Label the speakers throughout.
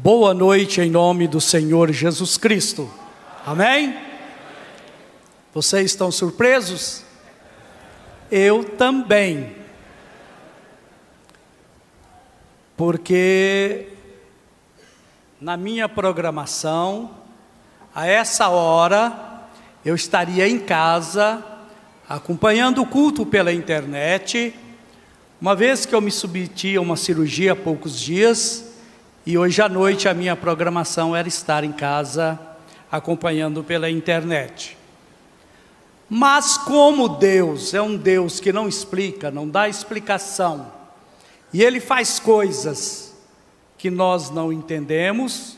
Speaker 1: Boa noite em nome do Senhor Jesus Cristo. Amém? Vocês estão surpresos? Eu também. Porque na minha programação, a essa hora, eu estaria em casa, acompanhando o culto pela internet, uma vez que eu me submeti a uma cirurgia há poucos dias, e hoje à noite a minha programação era estar em casa, acompanhando pela internet. Mas como Deus é um Deus que não explica, não dá explicação, e Ele faz coisas que nós não entendemos,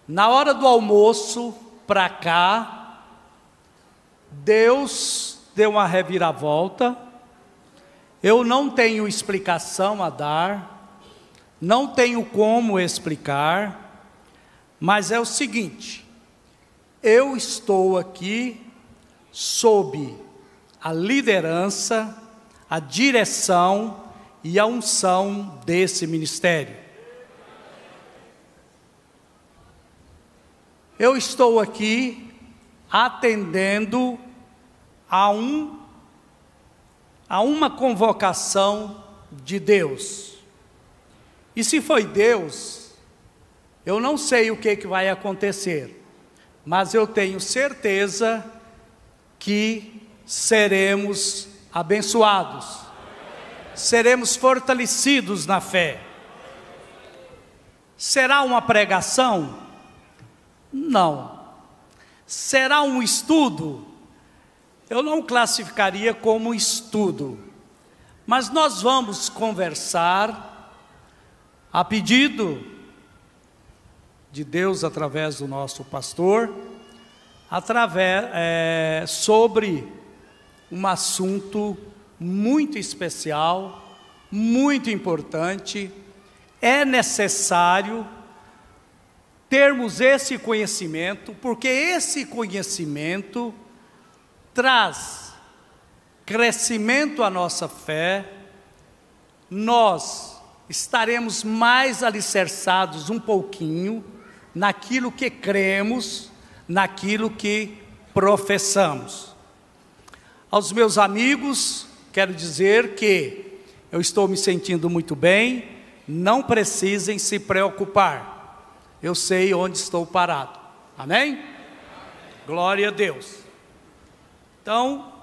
Speaker 1: na hora do almoço, para cá, Deus deu uma reviravolta. Eu não tenho explicação a dar, não tenho como explicar, mas é o seguinte: eu estou aqui sob a liderança, a direção e a unção desse ministério. Eu estou aqui atendendo a uma convocação de Deus. E se foi Deus, eu não sei o que vai acontecer, mas eu tenho certeza que seremos abençoados, seremos fortalecidos na fé. Será uma pregação? Não. Será um estudo? Eu não classificaria como estudo, mas nós vamos conversar a pedido de Deus através do nosso pastor, sobre um assunto muito especial, muito importante. É necessário termos esse conhecimento, porque esse conhecimento traz crescimento à nossa fé. Nós estaremos mais alicerçados um pouquinho naquilo que cremos, naquilo que professamos. Aos meus amigos, quero dizer que eu estou me sentindo muito bem, não precisem se preocupar, eu sei onde estou parado. Amém? Glória a Deus. Então,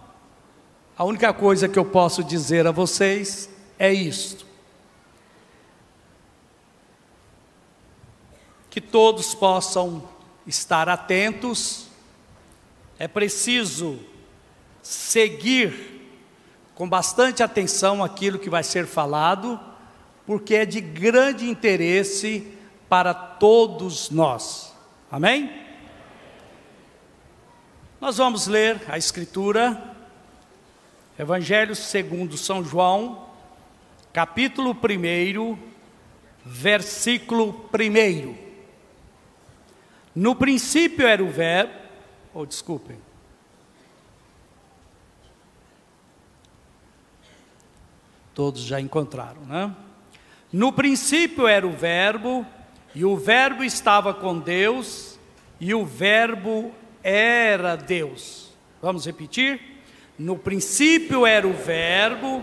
Speaker 1: a única coisa que eu posso dizer a vocês é isto: que todos possam estar atentos. É preciso seguir com bastante atenção aquilo que vai ser falado, porque é de grande interesse para todos nós. Amém? Nós vamos ler a Escritura, Evangelho segundo São João, capítulo 1, versículo 1. No princípio era o verbo, desculpem. Todos já encontraram, né? No princípio era o verbo, e o verbo estava com Deus, e o verbo era Deus. Vamos repetir? No princípio era o verbo,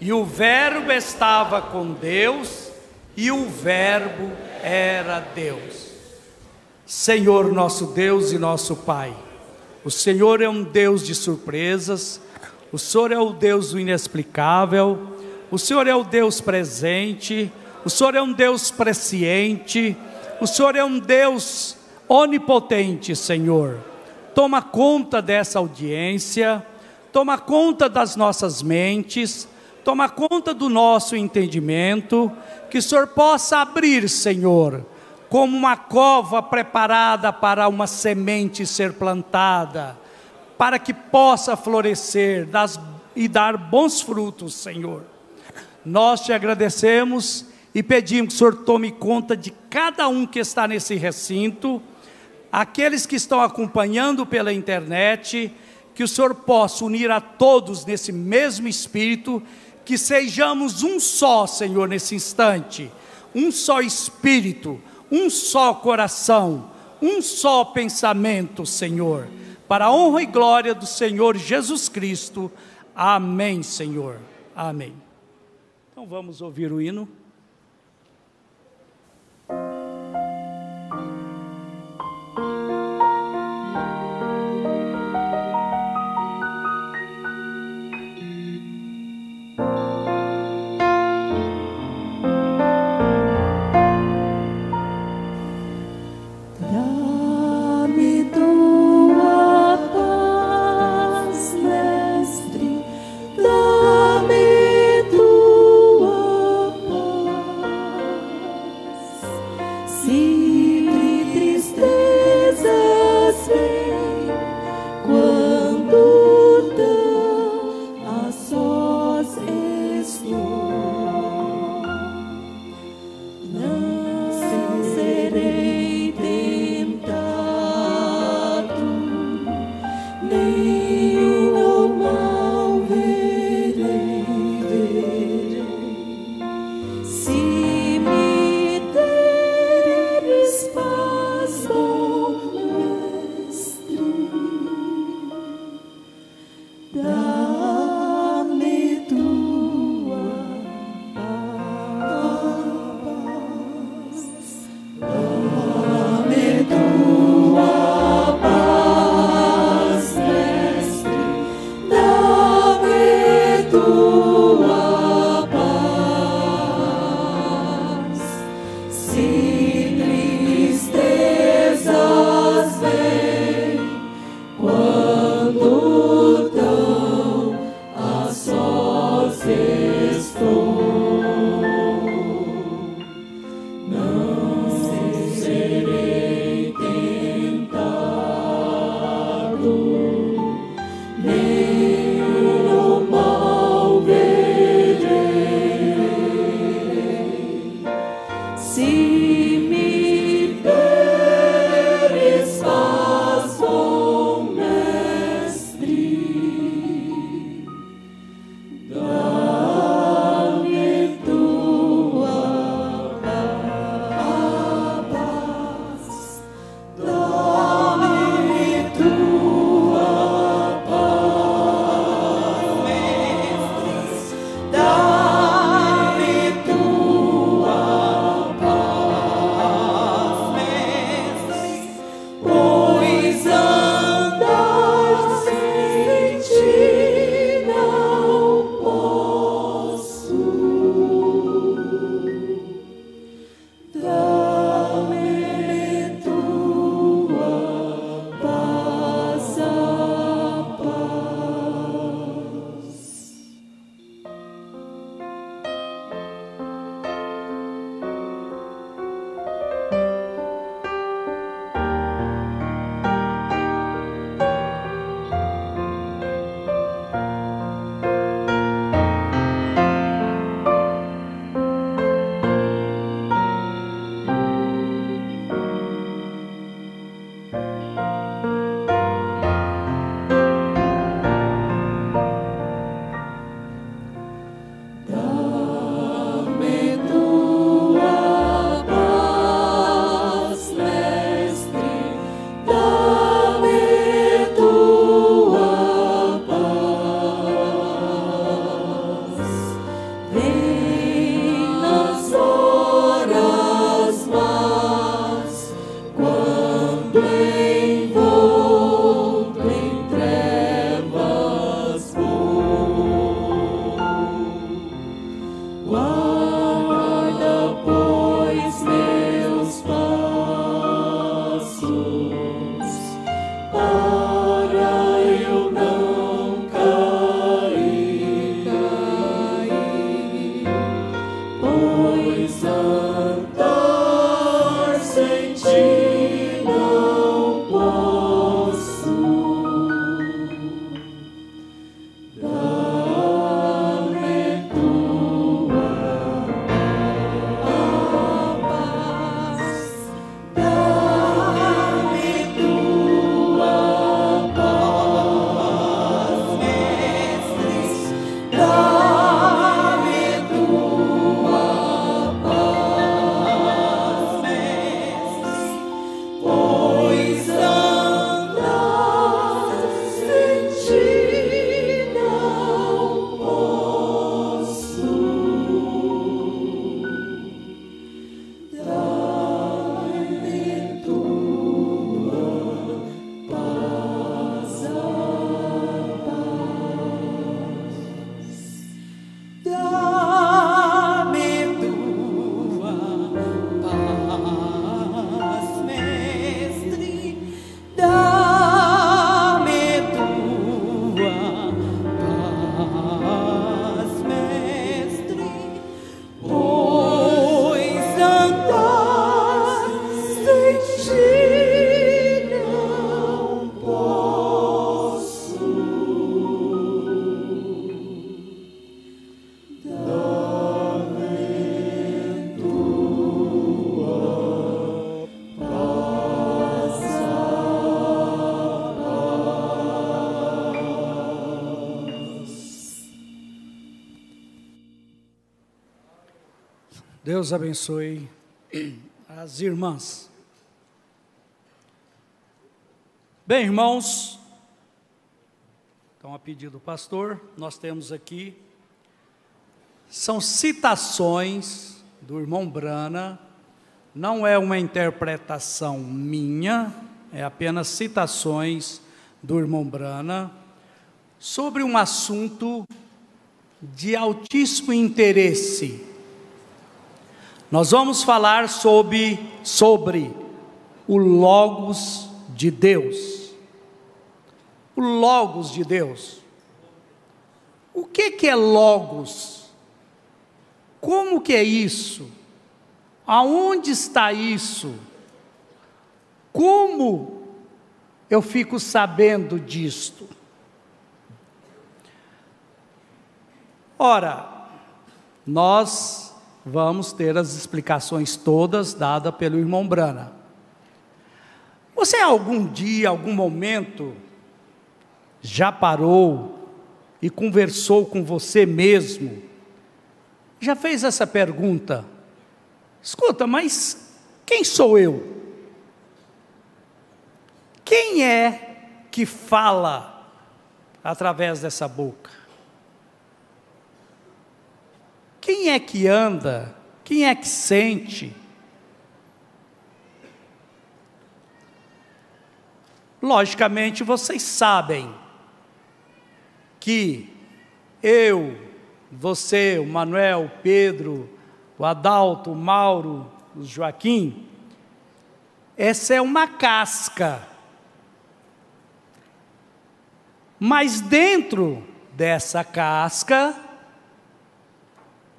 Speaker 1: e o verbo estava com Deus, e o verbo era Deus. Senhor nosso Deus e nosso Pai, o Senhor é um Deus de surpresas, o Senhor é o Deus do inexplicável, o Senhor é o Deus presente, o Senhor é um Deus presciente, o Senhor é um Deus onipotente. Senhor, toma conta dessa audiência, toma conta das nossas mentes, toma conta do nosso entendimento, que o Senhor possa abrir, Senhor, como uma cova preparada para uma semente ser plantada, para que possa florescer e dar bons frutos, Senhor. Nós te agradecemos e pedimos que o Senhor tome conta de cada um que está nesse recinto, aqueles que estão acompanhando pela internet, que o Senhor possa unir a todos nesse mesmo Espírito, que sejamos um só, Senhor, nesse instante, um só espírito, um só coração, um só pensamento, Senhor, para a honra e glória do Senhor Jesus Cristo. Amém, Senhor. Amém. Então vamos ouvir o hino. Deus abençoe as irmãs. Bem, irmãos, então a pedido do pastor, nós temos aqui, são citações do irmão Brana, não é uma interpretação minha, é apenas citações do irmão Brana, sobre um assunto de altíssimo interesse. Nós vamos falar sobre o Logos de Deus. O Logos de Deus. O que é Logos? Como que é isso? Aonde está isso? Como eu fico sabendo disto? Ora, nós vamos ter as explicações todas dadas pelo irmão Brana. Você algum dia, algum momento, já parou e conversou com você mesmo? Já fez essa pergunta? Escuta, mas quem sou eu? Quem é que fala através dessa boca? Quem é que anda? Quem é que sente? Logicamente vocês sabem que eu, você, o Manuel, o Pedro, o Adalto, o Mauro, o Joaquim, essa é uma casca. Mas dentro dessa casca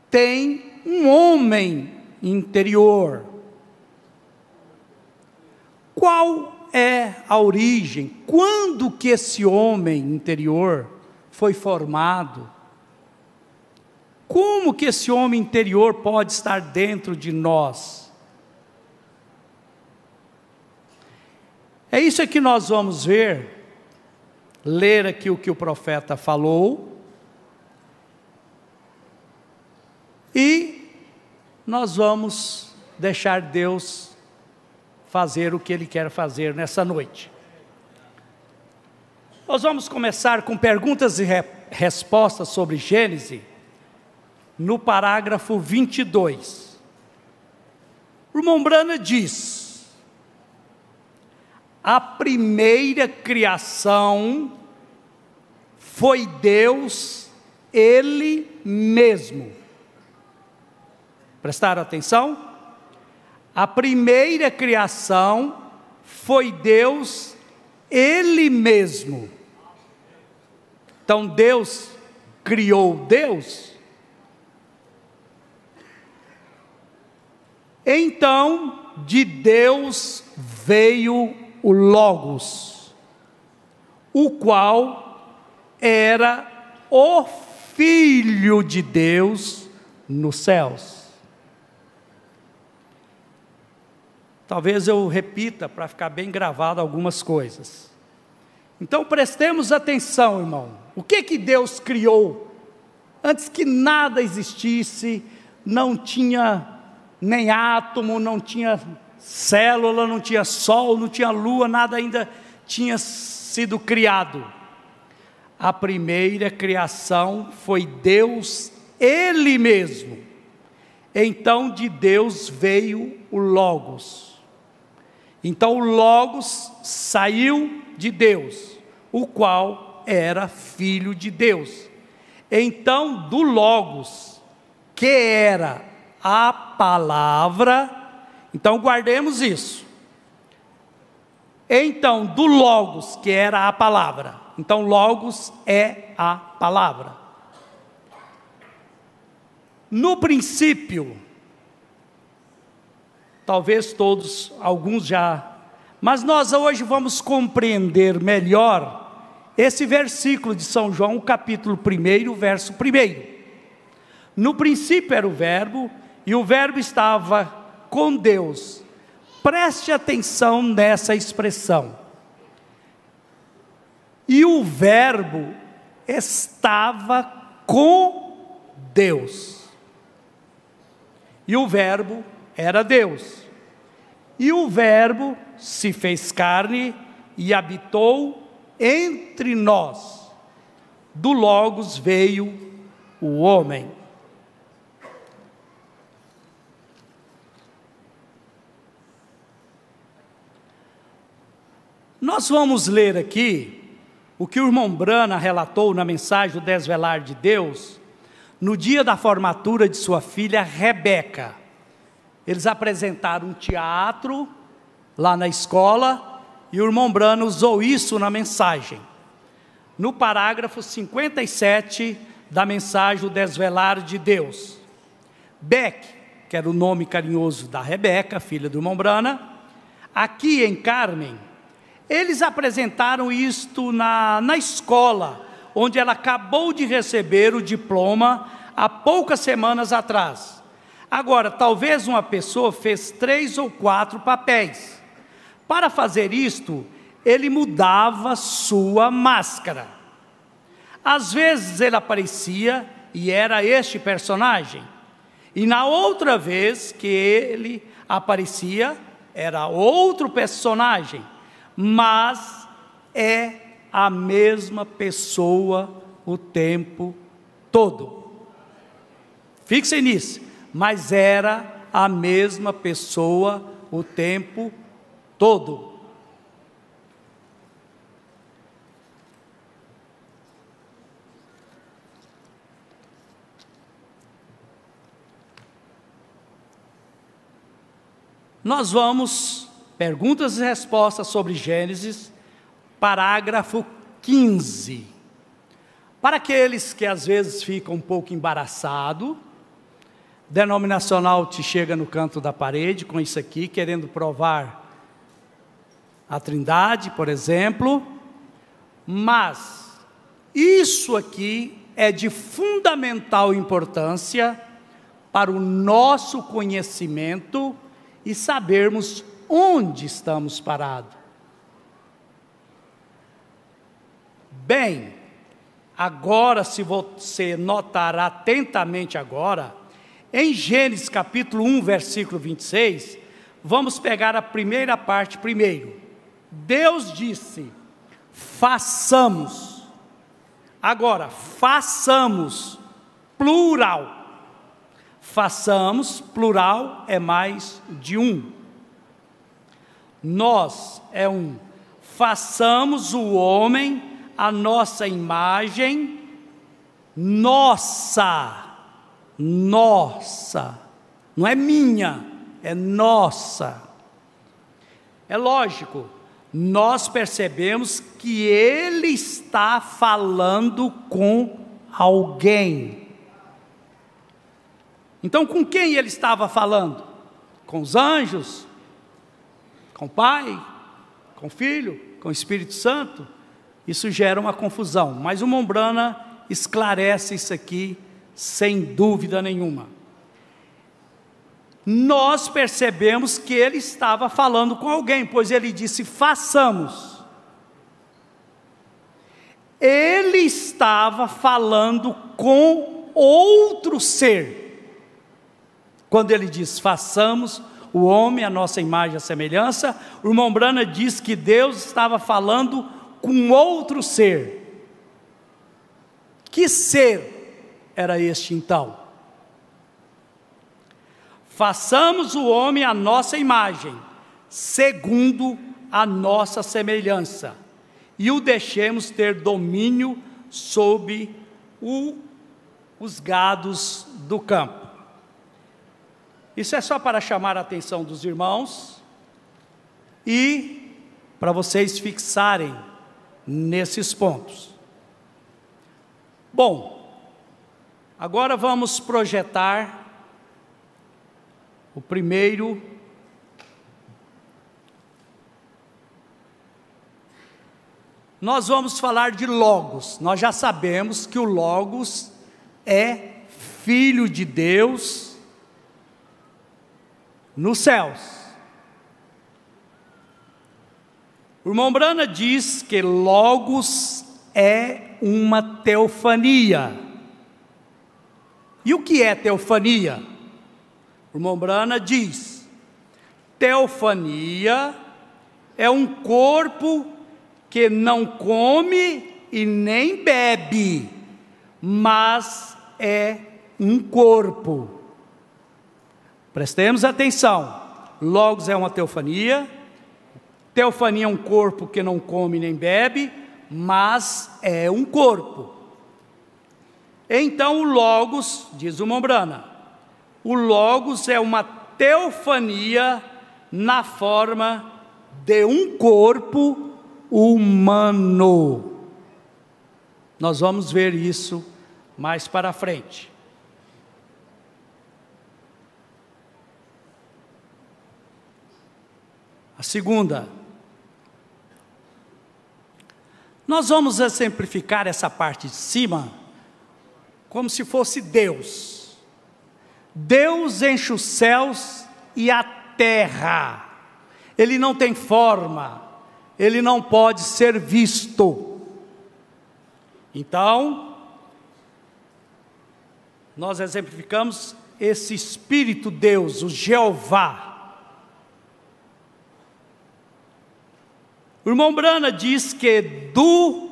Speaker 1: tem um homem interior. Qual é a origem? Quando que esse homem interior foi formado? Como que esse homem interior pode estar dentro de nós? É isso que nós vamos ver, ler aqui o que o profeta falou, e nós vamos deixar Deus fazer o que Ele quer fazer nessa noite. Nós vamos começar com perguntas e respostas sobre Gênesis, no parágrafo 22. O irmão Brana diz: a primeira criação foi Deus, Ele mesmo. Prestaram atenção? A primeira criação foi Deus, Ele mesmo. Então Deus criou Deus. Então de Deus veio o Logos, o qual era o Filho de Deus nos céus. Talvez eu repita para ficar bem gravado algumas coisas. Então prestemos atenção, irmão. O que Deus criou? Antes que nada existisse, não tinha nem átomo, não tinha célula, não tinha sol, não tinha lua, nada ainda tinha sido criado. A primeira criação foi Deus, Ele mesmo. Então de Deus veio o Logos. Então o Logos saiu de Deus, o qual era Filho de Deus. Então do Logos, que era a palavra, então guardemos isso. Então do Logos, que era a palavra, então Logos é a palavra. No princípio, talvez todos, alguns já, mas nós hoje vamos compreender melhor esse versículo de São João, capítulo 1, verso 1. No princípio era o verbo, e o verbo estava com Deus. Preste atenção nessa expressão. E o verbo estava com Deus. e o Verbo era Deus. E o Verbo se fez carne e habitou entre nós. Do Logos veio o homem. Nós vamos ler aqui o que o irmão Brana relatou na mensagem do Desvelar de Deus, no dia da formatura de sua filha Rebeca. Eles apresentaram um teatro lá na escola, e o irmão Brana usou isso na mensagem. No parágrafo 57 da mensagem do Desvelar de Deus. Beck, que era o nome carinhoso da Rebeca, filha do irmão Brana, aqui em Carmen, eles apresentaram isto na escola, onde ela acabou de receber o diploma há poucas semanas atrás. Agora, talvez uma pessoa fez 3 ou 4 papéis. Para fazer isto, ele mudava sua máscara. Às vezes ele aparecia e era este personagem. E na outra vez que ele aparecia, era outro personagem. Mas é a mesma pessoa o tempo todo. Fixem nisso. Mas era a mesma pessoa o tempo todo. Nós vamos, perguntas e respostas sobre Gênesis, parágrafo 15. Para aqueles que às vezes ficam um pouco embaraçados, denominacional te chega no canto da parede com isso aqui, querendo provar a Trindade, por exemplo, mas isso aqui é de fundamental importância para o nosso conhecimento e sabermos onde estamos parados. Bem, agora, se você notar atentamente agora, em Gênesis capítulo 1, versículo 26, vamos pegar a primeira parte primeiro. Deus disse, façamos. Agora, façamos, plural. Façamos, plural, é mais de um. Nós é um. Façamos o homem a nossa imagem, nossa, não é minha, é nossa. É lógico, nós percebemos que ele está falando com alguém. Então, com quem ele estava falando? Com os anjos? Com o Pai? Com o Filho? Com o Espírito Santo? Isso gera uma confusão, mas o irmão Brana esclarece isso aqui sem dúvida nenhuma. Nós percebemos que ele estava falando com alguém, pois ele disse, façamos. Ele estava falando com outro ser. Quando ele diz, façamos o homem a nossa imagem e a semelhança, o irmão Brana diz que Deus estava falando com outro ser. Que ser era este então? Façamos o homem a nossa imagem, segundo a nossa semelhança, e o deixemos ter domínio sobre os gados do campo. Isso é só para chamar a atenção dos irmãos e para vocês fixarem nesses pontos. Bom, agora vamos projetar o primeiro. Nós vamos falar de Logos. Nós já sabemos que o Logos é Filho de Deus nos céus. O irmão Brana diz que Logos é uma teofania. E o que é teofania? O irmão Brana diz: teofania é um corpo que não come e nem bebe, mas é um corpo. Prestemos atenção. Logos é uma teofania. Teofania é um corpo que não come nem bebe, mas é um corpo. Então o Logos, diz o Mombrana, o Logos é uma teofania na forma de um corpo humano. Nós vamos ver isso mais para frente. A segunda, nós vamos exemplificar essa parte de cima como se fosse Deus. Deus enche os céus e a terra. Ele não tem forma, ele não pode ser visto. Então, nós exemplificamos esse Espírito Deus, o Jeová. O irmão Brana diz que do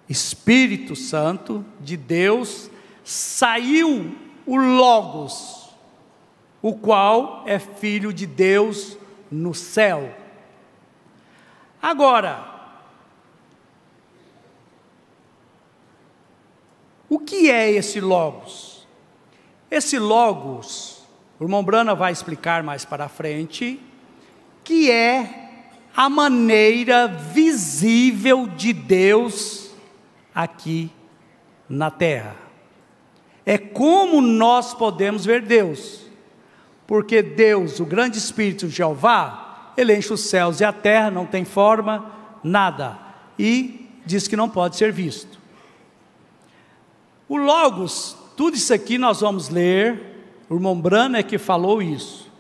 Speaker 1: Espírito Santo de Deus saiu o Logos, o qual é Filho de Deus no céu. Agora, o que é esse Logos? Esse Logos, o irmão Brana vai explicar mais para frente, que é a maneira visível de Deus aqui na terra. É como nós podemos ver Deus, porque Deus, o grande Espírito Jeová, ele enche os céus e a terra, não tem forma, nada, e diz que não pode ser visto. O Logos, tudo isso aqui nós vamos ler, o irmão Brana é que falou isso.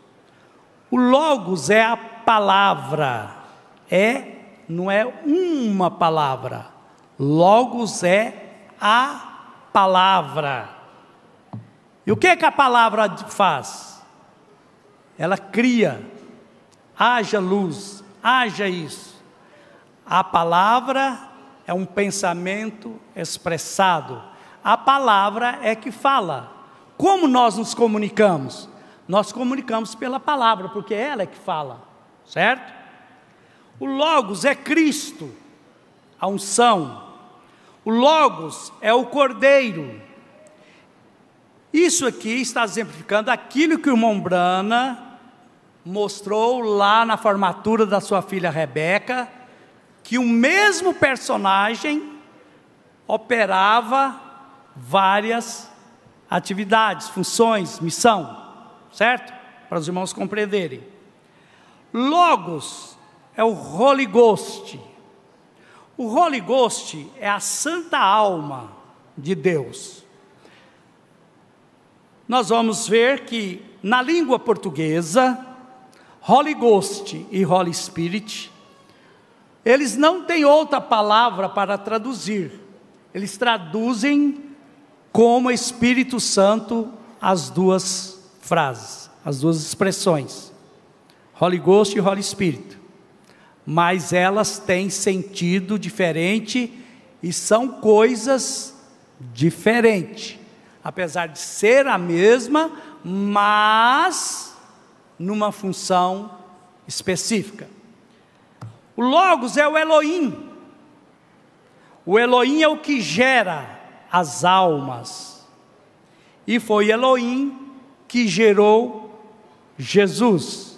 Speaker 1: O Logos é a palavra, não é uma palavra, Logos é a palavra. E o que é que a palavra faz? Ela cria, haja luz, haja isso. A palavra é um pensamento expressado, a palavra é que fala. Como nós nos comunicamos? Nós comunicamos pela palavra, porque ela é que fala, certo? O Logos é Cristo, a unção. O Logos é o Cordeiro. Isso aqui está exemplificando aquilo que o irmão Brana mostrou lá na formatura da sua filha Rebeca, que o mesmo personagem operava várias atividades, funções, missão. Certo? Para os irmãos compreenderem. Logos é o Holy Ghost. O Holy Ghost é a santa alma de Deus. Nós vamos ver que na língua portuguesa, Holy Ghost e Holy Spirit, eles não têm outra palavra para traduzir. Eles traduzem como Espírito Santo as duas frases, as duas expressões, Holy Ghost e Holy Spirit, mas elas têm sentido diferente e são coisas diferentes, apesar de ser a mesma, mas numa função específica. O Logos é o Elohim. O Elohim é o que gera as almas, e foi Elohim que gerou Jesus.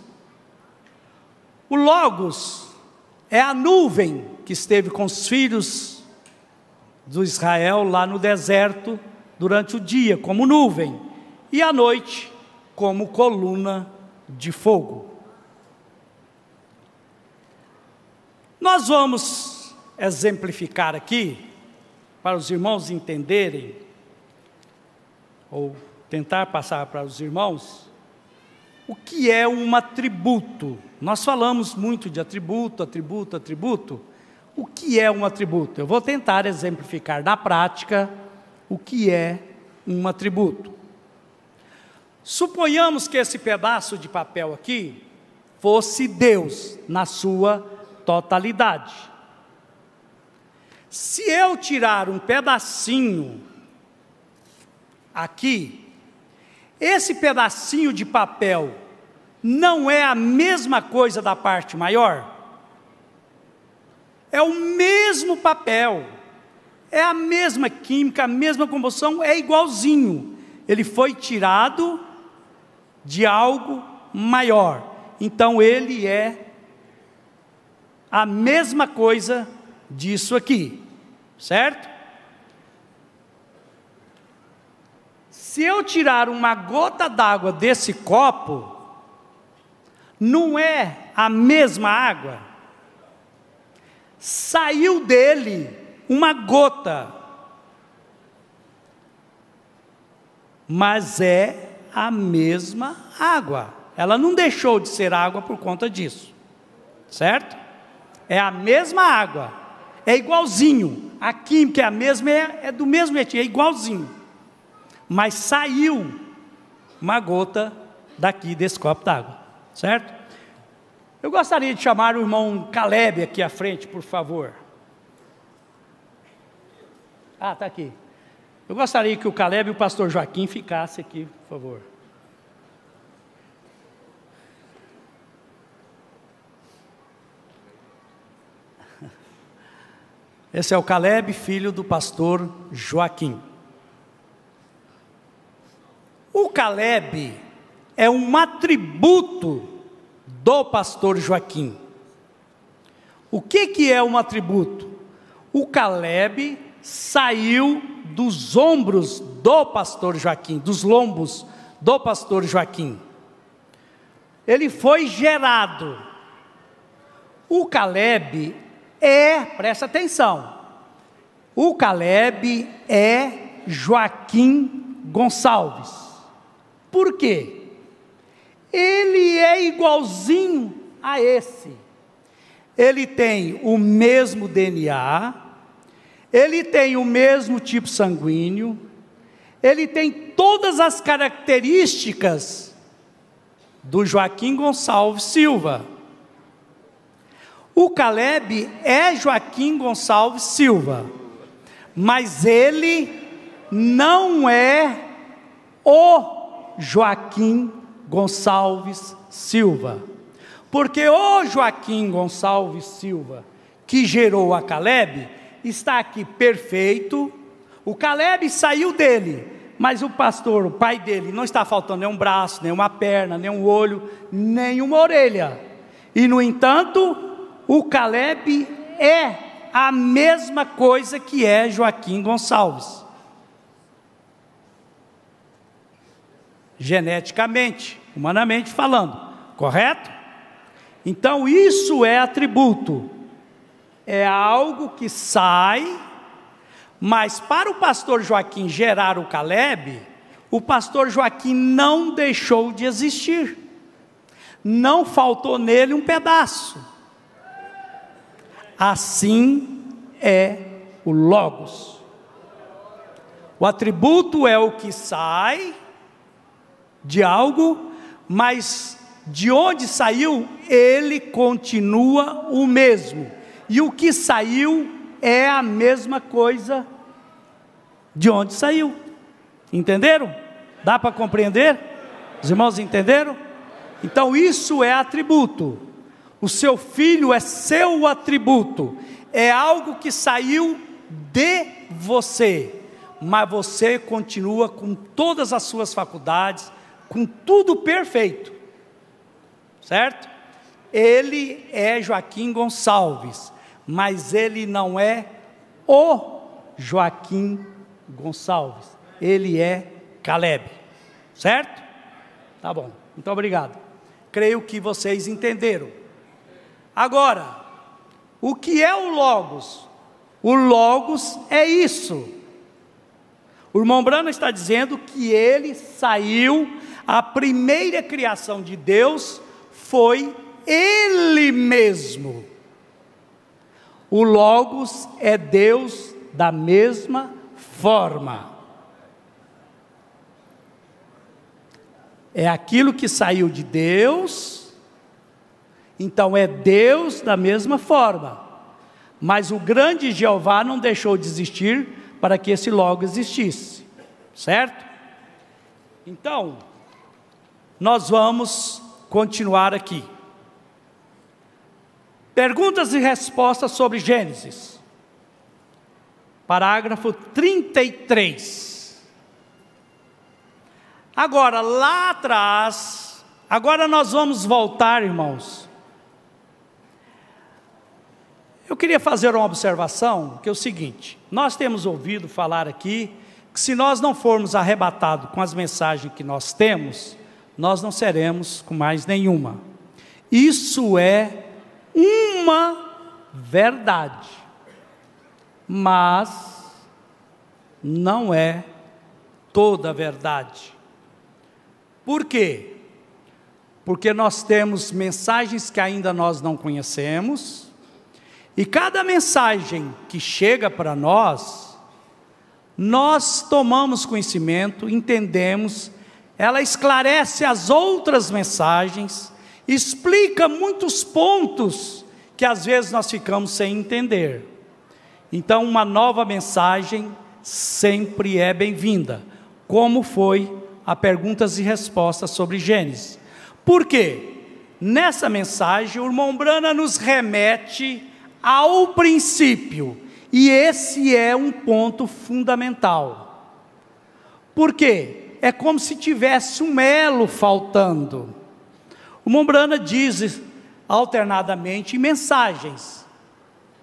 Speaker 1: O Logos é a nuvem que esteve com os filhos do Israel lá no deserto durante o dia, como nuvem, e à noite, como coluna de fogo. Nós vamos exemplificar aqui, para os irmãos entenderem, ou tentar passar para os irmãos, o que é um atributo. Nós falamos muito de atributo. O que é um atributo? Eu vou tentar exemplificar na prática o que é um atributo. Suponhamos que esse pedaço de papel aqui fosse Deus na sua totalidade. Se eu tirar um pedacinho aqui, esse pedacinho de papel não é a mesma coisa da parte maior? É o mesmo papel, é a mesma química, a mesma composição, é igualzinho. Ele foi tirado de algo maior. Então ele é a mesma coisa disso aqui, certo? Se eu tirar uma gota d'água desse copo, não é a mesma água? Saiu dele uma gota, mas é a mesma água. Ela não deixou de ser água por conta disso, certo? É a mesma água, é igualzinho. A química é a mesma, é do mesmo jeitinho, é igualzinho. Mas saiu uma gota daqui desse copo d'água, certo? Eu gostaria de chamar o irmão Caleb aqui à frente, por favor. Ah, está aqui. Eu gostaria que o Caleb e o pastor Joaquim ficassem aqui, por favor. Esse é o Caleb, filho do pastor Joaquim. O Caleb é um atributo do pastor Joaquim. O que é um atributo? O Caleb saiu dos ombros do pastor Joaquim, dos lombos do pastor Joaquim. Ele foi gerado. O Caleb presta atenção, o Caleb é Joaquim Gonçalves. Por quê? Ele é igualzinho a esse. Ele tem o mesmo DNA, ele tem o mesmo tipo sanguíneo, ele tem todas as características do Joaquim Gonçalves Silva. O Caleb é Joaquim Gonçalves Silva, mas ele não é o Joaquim Gonçalves Silva, porque o Joaquim Gonçalves Silva, que gerou a Caleb, está aqui perfeito. O Caleb saiu dele, mas o pastor, o pai dele, não está faltando nenhum braço, nenhuma perna, nenhum olho, nenhuma orelha, e no entanto, o Caleb é a mesma coisa que é Joaquim Gonçalves, geneticamente, humanamente falando, correto? Então isso é atributo, é algo que sai, mas para o pastor Joaquim gerar o Caleb, o pastor Joaquim não deixou de existir, não faltou nele um pedaço. Assim é o Logos. O atributo é o que sai de algo, mas de onde saiu, ele continua o mesmo. E o que saiu é a mesma coisa de onde saiu. Entenderam? Dá para compreender? Os irmãos entenderam? Então isso é atributo. O seu filho é seu atributo. É algo que saiu de você, mas você continua com todas as suas faculdades, com tudo perfeito, certo? Ele é Joaquim Gonçalves, mas ele não é o Joaquim Gonçalves, ele é Caleb, certo? Tá bom, muito obrigado. Creio que vocês entenderam. Agora, o que é o Logos? O Logos é isso. O irmão Branham está dizendo que ele saiu, a primeira criação de Deus foi ele mesmo. O Logos é Deus da mesma forma. É aquilo que saiu de Deus, então é Deus da mesma forma. Mas o grande Jeová não deixou de existir para que esse logo existisse, certo? Então, nós vamos continuar aqui. Perguntas e respostas sobre Gênesis. Parágrafo 33. Agora, lá atrás, agora nós vamos voltar, irmãos. Eu queria fazer uma observação, que é o seguinte: nós temos ouvido falar aqui, que se nós não formos arrebatados com as mensagens que nós temos, nós não seremos com mais nenhuma. Isso é uma verdade, mas não é toda a verdade. Por quê? Porque nós temos mensagens que ainda nós não conhecemos, e cada mensagem que chega para nós, nós tomamos conhecimento, entendemos, ela esclarece as outras mensagens, explica muitos pontos que às vezes nós ficamos sem entender. Então uma nova mensagem sempre é bem-vinda, como foi a perguntas e respostas sobre Gênesis. Por quê? Nessa mensagem o irmão Brana nos remete ao princípio, e esse é um ponto fundamental. Por quê? É como se tivesse um elo faltando. O irmão Brana diz alternadamente em mensagens,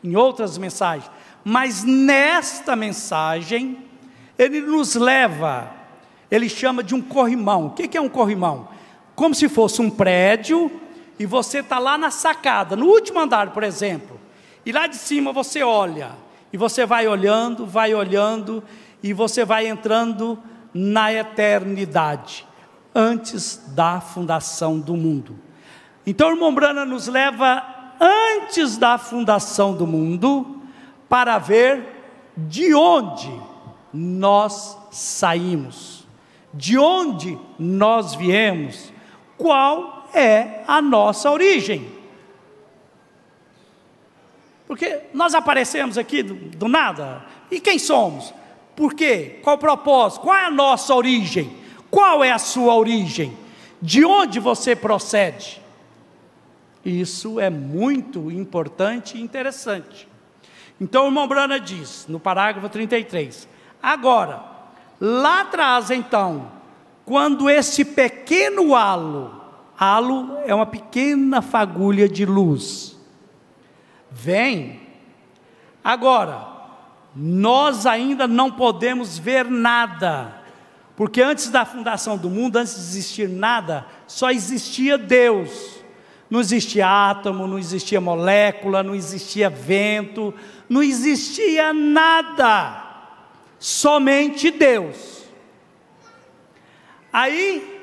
Speaker 1: em outras mensagens, mas nesta mensagem ele nos leva, ele chama de um corrimão. O que é um corrimão? Como se fosse um prédio, e você está lá na sacada, no último andar, por exemplo, e lá de cima você olha, e você vai olhando, e você vai entrando na eternidade, antes da fundação do mundo. Então o irmão Brana nos leva antes da fundação do mundo, para ver de onde nós saímos, de onde nós viemos, qual é a nossa origem. Porque nós aparecemos aqui do nada, e quem somos? Por quê? Qual o propósito? Qual é a nossa origem? Qual é a sua origem? De onde você procede? Isso é muito importante e interessante. Então o irmão Brana diz, no parágrafo 33, agora, lá atrás então, quando esse pequeno halo é uma pequena fagulha de luz, vem, agora, nós ainda não podemos ver nada, porque antes da fundação do mundo, antes de existir nada, só existia Deus. Não existia átomo, não existia molécula, não existia vento, não existia nada, somente Deus. Aí,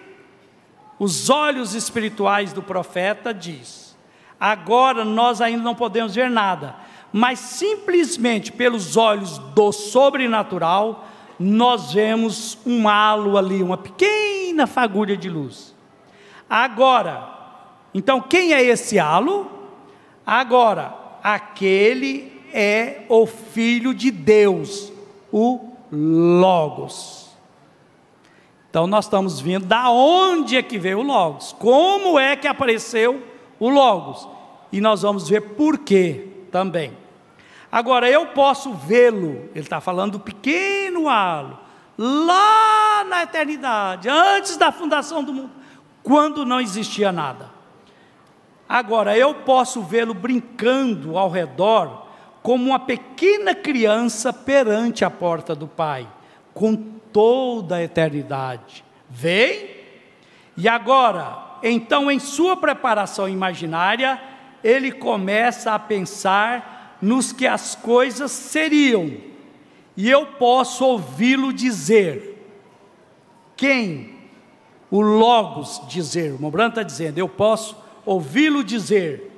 Speaker 1: os olhos espirituais do profeta diz, agora nós ainda não podemos ver nada, mas simplesmente pelos olhos do sobrenatural, nós vemos um halo ali, uma pequena fagulha de luz. Agora, então quem é esse halo? Agora, aquele é o Filho de Deus, o Logos. Então nós estamos vendo da onde é que veio o Logos, como é que apareceu o Logos, e nós vamos ver por quê também. Agora eu posso vê-lo, ele está falando do pequeno halo, lá na eternidade, antes da fundação do mundo, quando não existia nada. Agora eu posso vê-lo brincando ao redor, como uma pequena criança perante a porta do Pai, com toda a eternidade. Vem, e agora, então em sua preparação imaginária, ele começa a pensar nos que as coisas seriam, e eu posso ouvi-lo dizer, quem? O Logos dizer, o irmão Brana está dizendo, eu posso ouvi-lo dizer,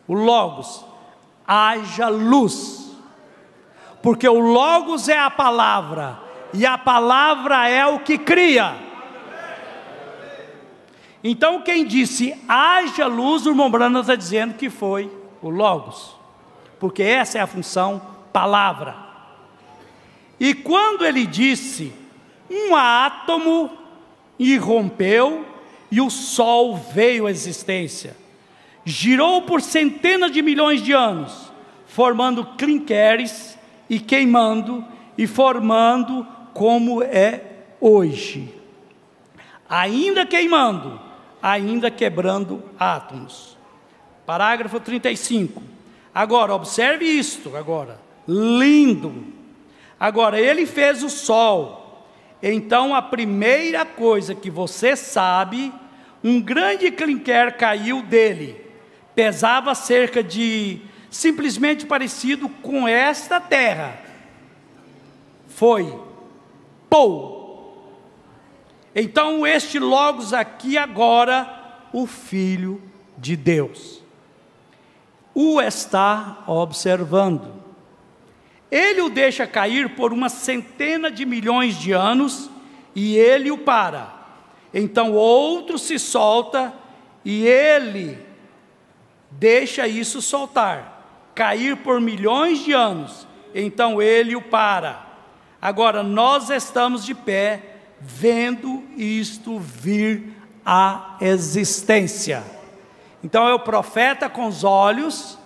Speaker 1: o Logos, haja luz, porque o Logos é a palavra, e a palavra é o que cria. Então quem disse haja luz, o irmão Branham está dizendo que foi o Logos, porque essa é a função palavra. E quando ele disse, um átomo irrompeu e o Sol veio à existência, girou por centenas de milhões de anos, formando clinqueres e queimando e formando como é hoje, ainda queimando, ainda quebrando átomos. Parágrafo 35. Agora, observe isto agora, lindo. Agora, ele fez o Sol. Então, a primeira coisa que você sabe, um grande clinquer caiu dele. Pesava cerca de, simplesmente parecido com esta terra. Foi, pou. Então, este Logos aqui agora, o Filho de Deus, o está observando. Ele o deixa cair por uma centena de milhões de anos e ele o para. Então outro se solta e ele deixa isso soltar, cair por milhões de anos. Então ele o para. Agora nós estamos de pé, vendo isto vir à existência. Então é o profeta com os olhos,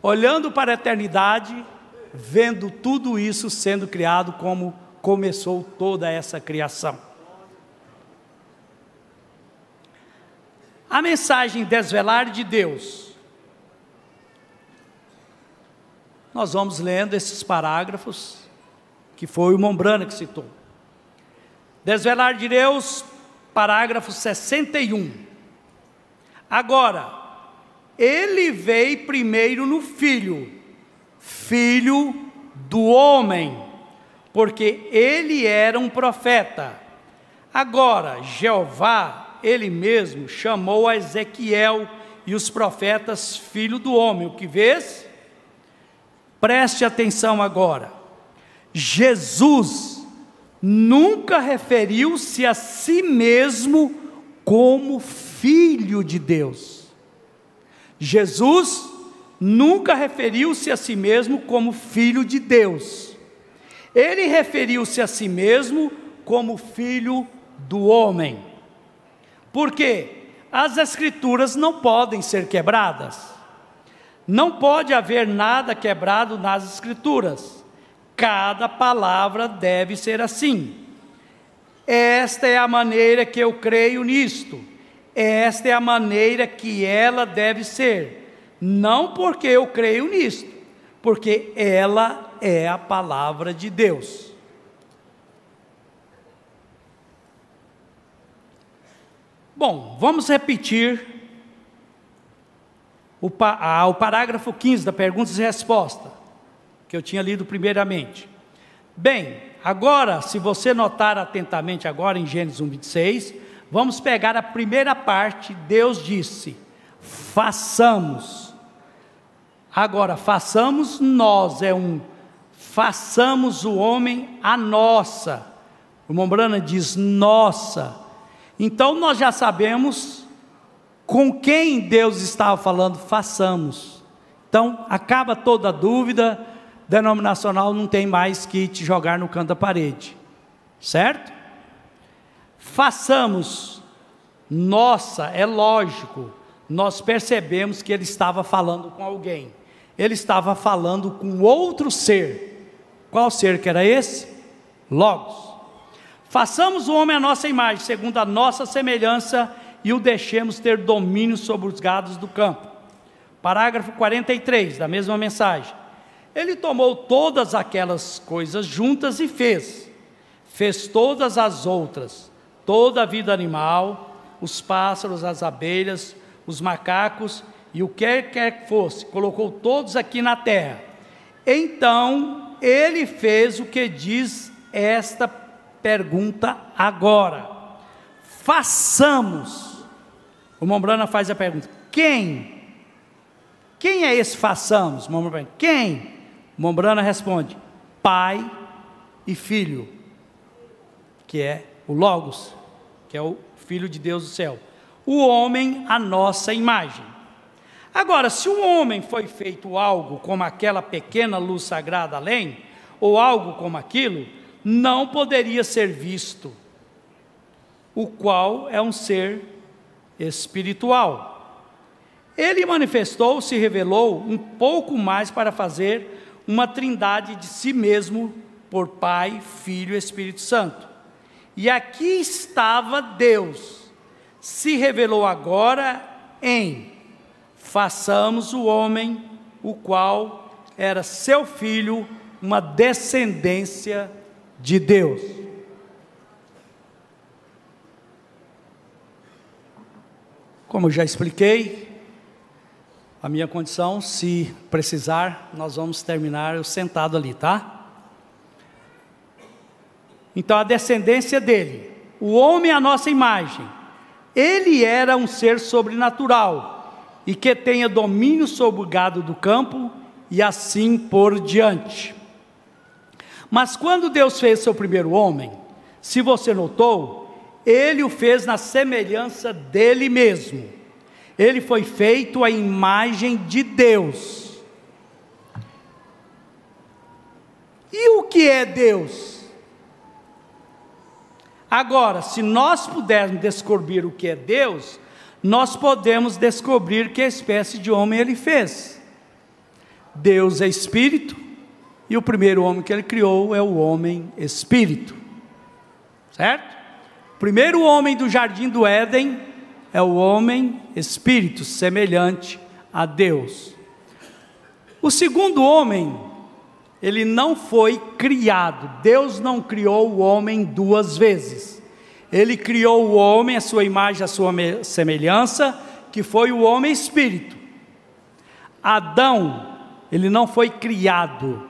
Speaker 1: olhando para a eternidade, vendo tudo isso sendo criado, como começou toda essa criação. A mensagem desvelar de Deus. Nós vamos lendo esses parágrafos, que foi o irmão Branham que citou. Desvelar de Deus, parágrafo 61. Agora, ele veio primeiro no Filho, filho do homem, porque ele era um profeta. Agora, Jeová, ele mesmo, chamou a Ezequiel e os profetas filho do homem. O que vês? Preste atenção agora. Jesus nunca referiu-se a si mesmo como filho de Deus. Jesus nunca referiu-se a si mesmo como filho de Deus. Ele referiu-se a si mesmo como filho do homem. Por quê? As escrituras não podem ser quebradas. Não pode haver nada quebrado nas escrituras. Cada palavra deve ser assim. Esta é a maneira que eu creio nisto. Esta é a maneira que ela deve ser. Não porque eu creio nisto, porque ela é a palavra de Deus. Bom, vamos repetir o parágrafo 15 da perguntas e respostas, que eu tinha lido primeiramente. Bem, agora, se você notar atentamente agora em Gênesis 1:26, vamos pegar a primeira parte. Deus disse, façamos. Agora, façamos nós, façamos o homem a nossa. O irmão Branham diz nossa. Então nós já sabemos com quem Deus estava falando, façamos. Então acaba toda a dúvida denominacional, não tem mais que te jogar no canto da parede, certo? Façamos, nossa, é lógico, nós percebemos que ele estava falando com alguém. Ele estava falando com outro ser. Qual ser que era esse? Logos. Façamos o homem à nossa imagem, segundo a nossa semelhança, e o deixemos ter domínio sobre os gados do campo. Parágrafo 43, da mesma mensagem. Ele tomou todas aquelas coisas juntas e fez todas as outras, toda a vida animal, os pássaros, as abelhas, os macacos, e o que quer que fosse, colocou todos aqui na terra. Então, ele fez o que diz esta pergunta agora. Façamos. O irmão Branham faz a pergunta, quem? Quem é esse façamos? O irmão Branham, quem? O irmão Branham responde, Pai e Filho, que é o Logos, que é o Filho de Deus do céu. o homem à nossa imagem. Agora, se o homem foi feito algo como aquela pequena luz sagrada além, ou algo como aquilo, não poderia ser visto, o qual é um ser espiritual. Ele manifestou, se revelou um pouco mais para fazer uma trindade de si mesmo, por Pai, Filho e Espírito Santo. E aqui estava Deus, se revelou agora em: façamos o homem, o qual era seu filho, uma descendência de Deus. Como eu já expliquei, a minha condição, se precisar, nós vamos terminar eu sentado ali, tá? Então, a descendência dele, o homem à nossa imagem, ele era um ser sobrenatural, e que tenha domínio sobre o gado do campo, e assim por diante. Mas quando Deus fez seu primeiro homem, se você notou, ele o fez na semelhança dele mesmo. Ele foi feito à imagem de Deus. E o que é Deus? Agora, se nós pudermos descobrir o que é Deus, nós podemos descobrir que espécie de homem ele fez. Deus é espírito, e o primeiro homem que ele criou é o homem espírito, certo? O primeiro homem do jardim do Éden é o homem espírito, semelhante a Deus. O segundo homem, ele não foi criado. Deus não criou o homem duas vezes. Ele criou o homem, a sua imagem, a sua semelhança, que foi o homem espírito. Adão, ele não foi criado.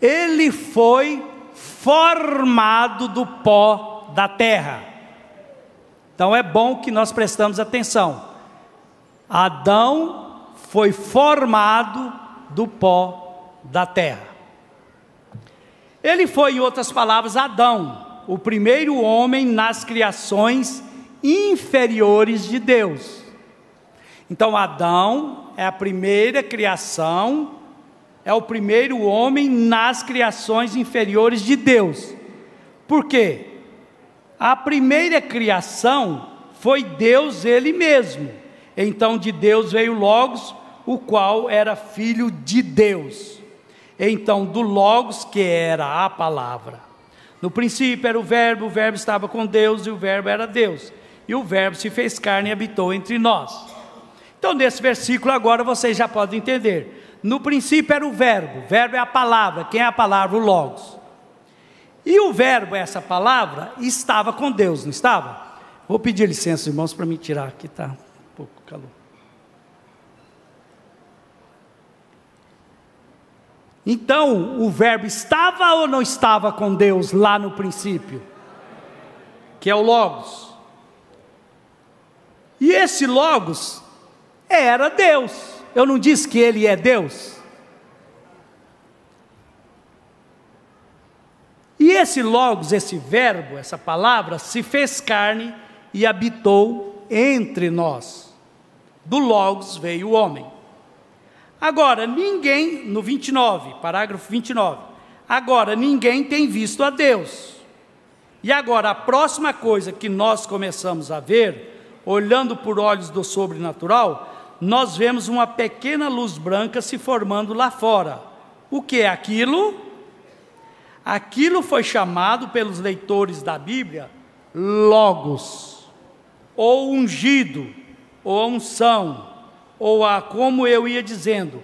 Speaker 1: Ele foi formado do pó da terra. Então é bom que nós prestamos atenção. Adão foi formado do pó da terra. Ele foi, em outras palavras, Adão, o primeiro homem nas criações inferiores de Deus. Então Adão é a primeira criação, é o primeiro homem nas criações inferiores de Deus. Por quê? A primeira criação foi Deus ele mesmo. Então de Deus veio o Logos, o qual era filho de Deus. Então do Logos, que era a palavra. No princípio era o verbo estava com Deus, e o verbo era Deus. E o verbo se fez carne e habitou entre nós. Então nesse versículo agora vocês já podem entender. No princípio era o verbo é a palavra. Quem é a palavra? O Logos. E o verbo, essa palavra, estava com Deus, não estava? Vou pedir licença, irmãos, para me tirar aqui, está um pouco calor. Então, o verbo estava ou não estava com Deus lá no princípio? Que é o Logos. E esse Logos era Deus. Eu não disse que ele é Deus? E esse Logos, esse verbo, essa palavra, se fez carne e habitou entre nós. Do Logos veio o homem. Agora, ninguém, no 29, parágrafo 29, agora ninguém tem visto a Deus. E agora, a próxima coisa que nós começamos a ver, olhando por olhos do sobrenatural, nós vemos uma pequena luz branca se formando lá fora. O que é aquilo? Aquilo foi chamado pelos leitores da Bíblia Logos, ou ungido, ou a unção, ou a, como eu ia dizendo,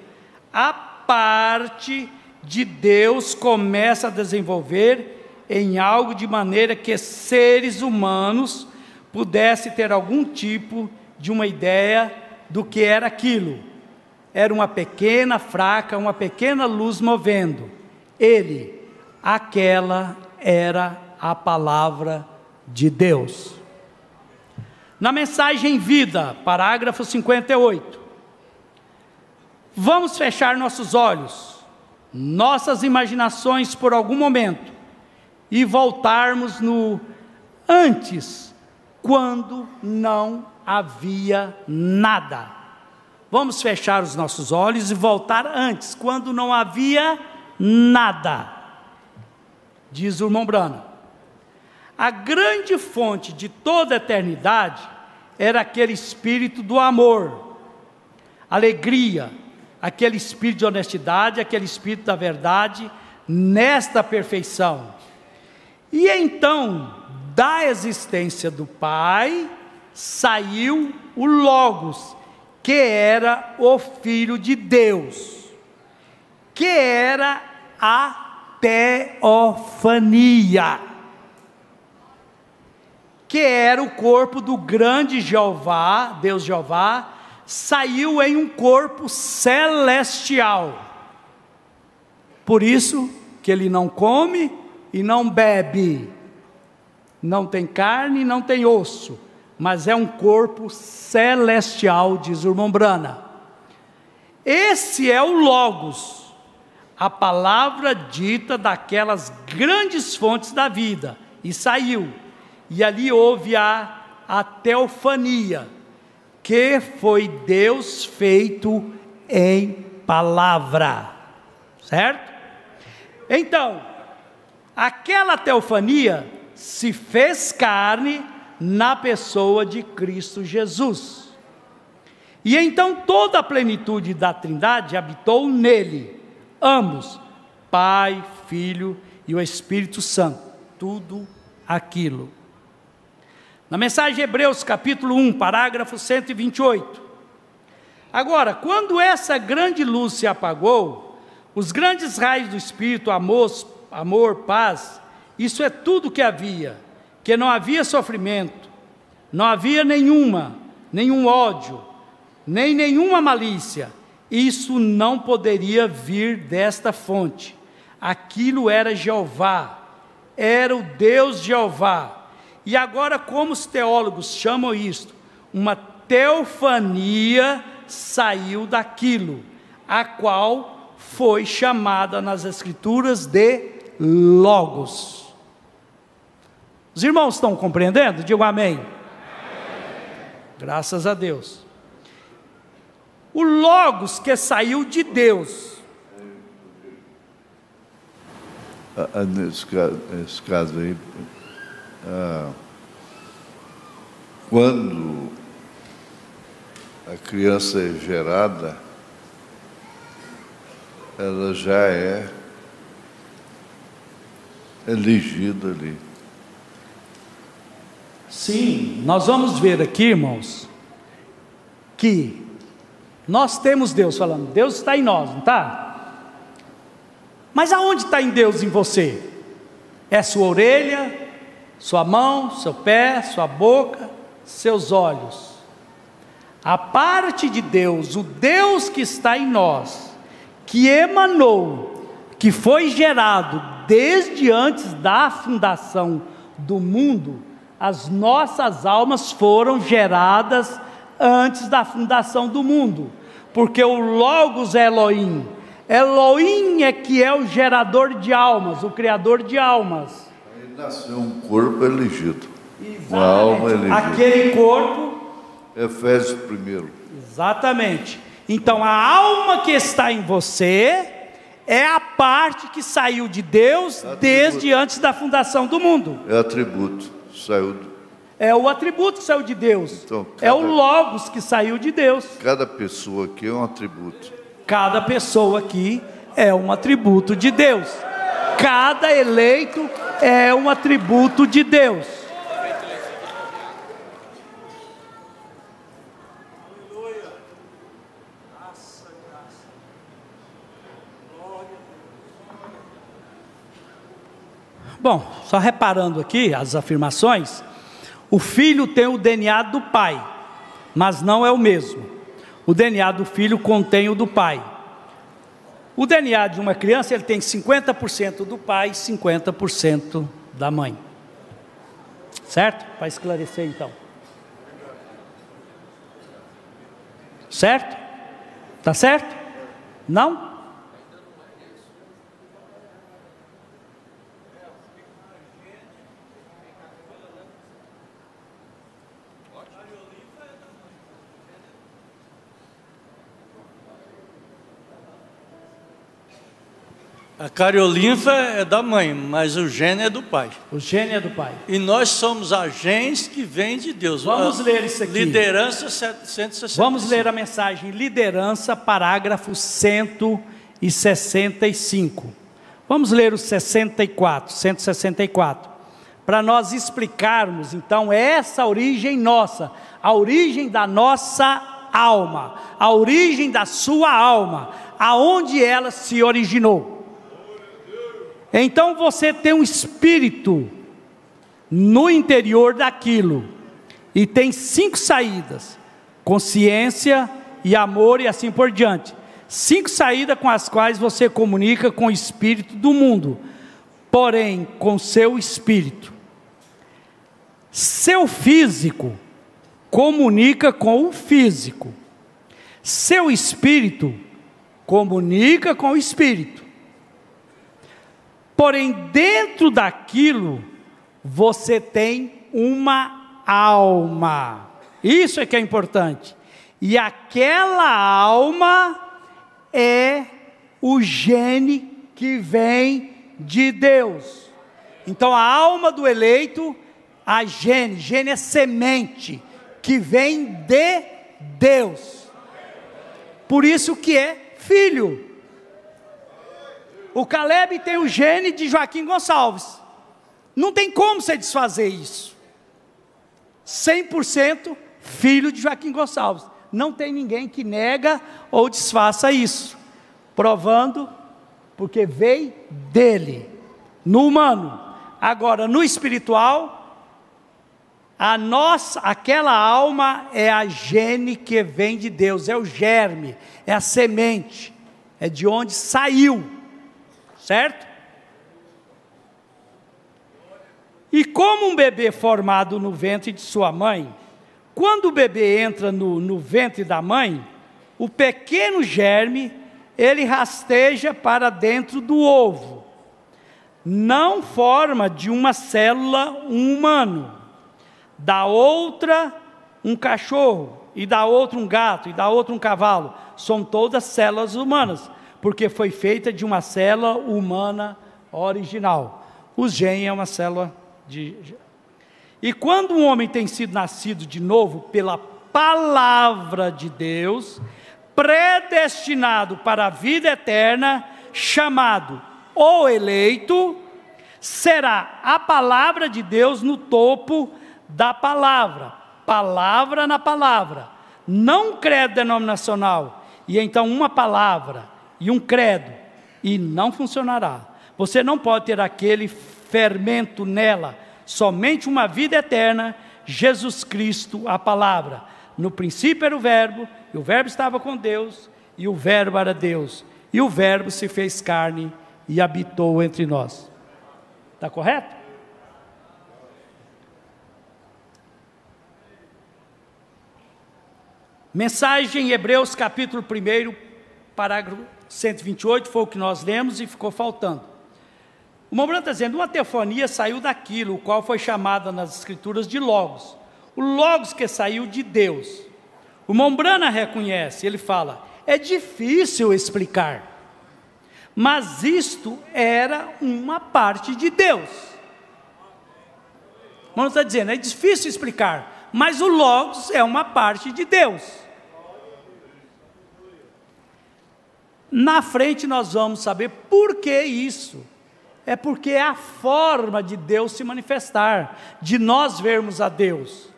Speaker 1: a parte de Deus começa a desenvolver em algo de maneira que seres humanos pudessem ter algum tipo de uma ideia do que era aquilo. Era uma pequena, fraca, uma pequena luz movendo. Aquela era a palavra de Deus. Na mensagem Vida, parágrafo 58, vamos fechar nossos olhos, nossas imaginações por algum momento, e voltarmos no antes, quando não havia nada. Vamos fechar os nossos olhos e voltar antes, quando não havia nada. Diz o irmão Branham: a grande fonte de toda a eternidade era aquele espírito do amor, alegria, aquele espírito de honestidade, aquele espírito da verdade, nesta perfeição. E então, da existência do Pai, saiu o Logos, que era o Filho de Deus, que era a teofania, que era o corpo do grande Jeová, Deus Jeová, saiu em um corpo celestial. Por isso que ele não come e não bebe, não tem carne e não tem osso, mas é um corpo celestial, diz o irmão Branham. Esse é o Logos, a palavra dita daquelas grandes fontes da vida, e saiu, e ali houve a teofania, que foi Deus feito em palavra, certo? Então, aquela teofania se fez carne na pessoa de Cristo Jesus, e então toda a plenitude da Trindade habitou nele, ambos, Pai, Filho e o Espírito Santo, tudo aquilo. Na mensagem de Hebreus capítulo 1, parágrafo 128, agora, quando essa grande luz se apagou, os grandes raios do Espírito, amor, paz, isso é tudo que havia, que não havia sofrimento, não havia nenhum ódio, nem nenhuma malícia, isso não poderia vir desta fonte. Aquilo era Jeová, era o Deus Jeová. E agora, como os teólogos chamam isto, uma teofania saiu daquilo, a qual foi chamada nas Escrituras de Logos. Os irmãos estão compreendendo? Digam amém. Amém. Graças a Deus. O Logos que saiu de Deus.
Speaker 2: Nesse caso aí, quando a criança é gerada, ela já é elegida ali.
Speaker 1: Sim, nós vamos ver aqui, irmãos, que nós temos Deus falando, Deus está em nós, não está? Mas aonde está em Deus em você? É sua orelha, sua mão, seu pé, sua boca, seus olhos. A parte de Deus, o Deus que está em nós, que emanou, que foi gerado desde antes da fundação do mundo, as nossas almas foram geradas antes da fundação do mundo, porque o Logos é Elohim. Elohim é que é o gerador de almas, o criador de almas.
Speaker 2: Aí nasceu um corpo elegido, uma alma elegida.
Speaker 1: Aquele corpo,
Speaker 2: Efésios 1.
Speaker 1: exatamente. Então a alma que está em você é a parte que saiu de Deus desde antes da fundação do mundo.
Speaker 2: É atributo, saiu do...
Speaker 1: É o atributo que saiu de Deus.
Speaker 2: Então,
Speaker 1: é o Logos que saiu de Deus.
Speaker 2: Cada pessoa aqui é um atributo.
Speaker 1: Cada pessoa aqui é um atributo de Deus. Cada eleito é um atributo de Deus. Bom, só reparando aqui as afirmações, o filho tem o DNA do pai, mas não é o mesmo. O DNA do filho contém o do pai. O DNA de uma criança, ele tem 50% do pai e 50% da mãe. Certo? Para esclarecer então. Certo? Tá certo? Não?
Speaker 3: A cariolinfa é da mãe, mas o gene é do pai.
Speaker 1: O gene é do pai.
Speaker 3: E nós somos agentes que vêm de Deus.
Speaker 1: Vamos ler isso aqui.
Speaker 3: Liderança 165.
Speaker 1: Vamos ler a mensagem liderança, parágrafo 165. Vamos ler o 164, para nós explicarmos então essa origem nossa, a origem da nossa alma, a origem da sua alma, aonde ela se originou. Então você tem um espírito no interior daquilo, e tem 5 saídas: consciência e amor e assim por diante. 5 saídas com as quais você comunica com o espírito do mundo, porém com seu espírito. Seu físico comunica com o físico, seu espírito comunica com o espírito. Porém, dentro daquilo, você tem uma alma. Isso é que é importante. E aquela alma é o gene que vem de Deus. Então, a alma do eleito, a gene é semente, que vem de Deus. Por isso que é filho. O Caleb tem o gene de Joaquim Gonçalves. Não tem como você desfazer isso. 100% filho de Joaquim Gonçalves. Não tem ninguém que nega ou desfaça isso. Provando, porque veio dele, no humano. Agora, no espiritual, aquela alma é a gene que vem de Deus, é o germe, é a semente, é de onde saiu. Certo? E como um bebê formado no ventre de sua mãe, quando o bebê entra no ventre da mãe, o pequeno germe, ele rasteja para dentro do ovo, não forma de uma célula um humano, da outra um cachorro, e da outra um gato, e da outra um cavalo, são todas células humanas, porque foi feita de uma célula humana original. O gene é uma célula de... E quando um homem tem sido nascido de novo pela palavra de Deus, predestinado para a vida eterna, chamado o eleito, será a palavra de Deus no topo da palavra, palavra na palavra, não credo denominacional, e então uma palavra, e um credo, e não funcionará. Você não pode ter aquele fermento nela, somente uma vida eterna, Jesus Cristo, a palavra. No princípio era o verbo, e o verbo estava com Deus, e o verbo era Deus, e o verbo se fez carne, e habitou entre nós. Está correto? Mensagem em Hebreus capítulo 1, parágrafo 128, foi o que nós lemos e ficou faltando. O Mombrana está dizendo, uma teofania saiu daquilo, o qual foi chamada nas escrituras de Logos. O Logos que saiu de Deus. O Mombrana reconhece, ele fala, é difícil explicar, mas isto era uma parte de Deus. O Mombrana está dizendo, é difícil explicar, mas o Logos é uma parte de Deus. Na frente nós vamos saber por que isso. É porque é a forma de Deus se manifestar, de nós vermos a Deus.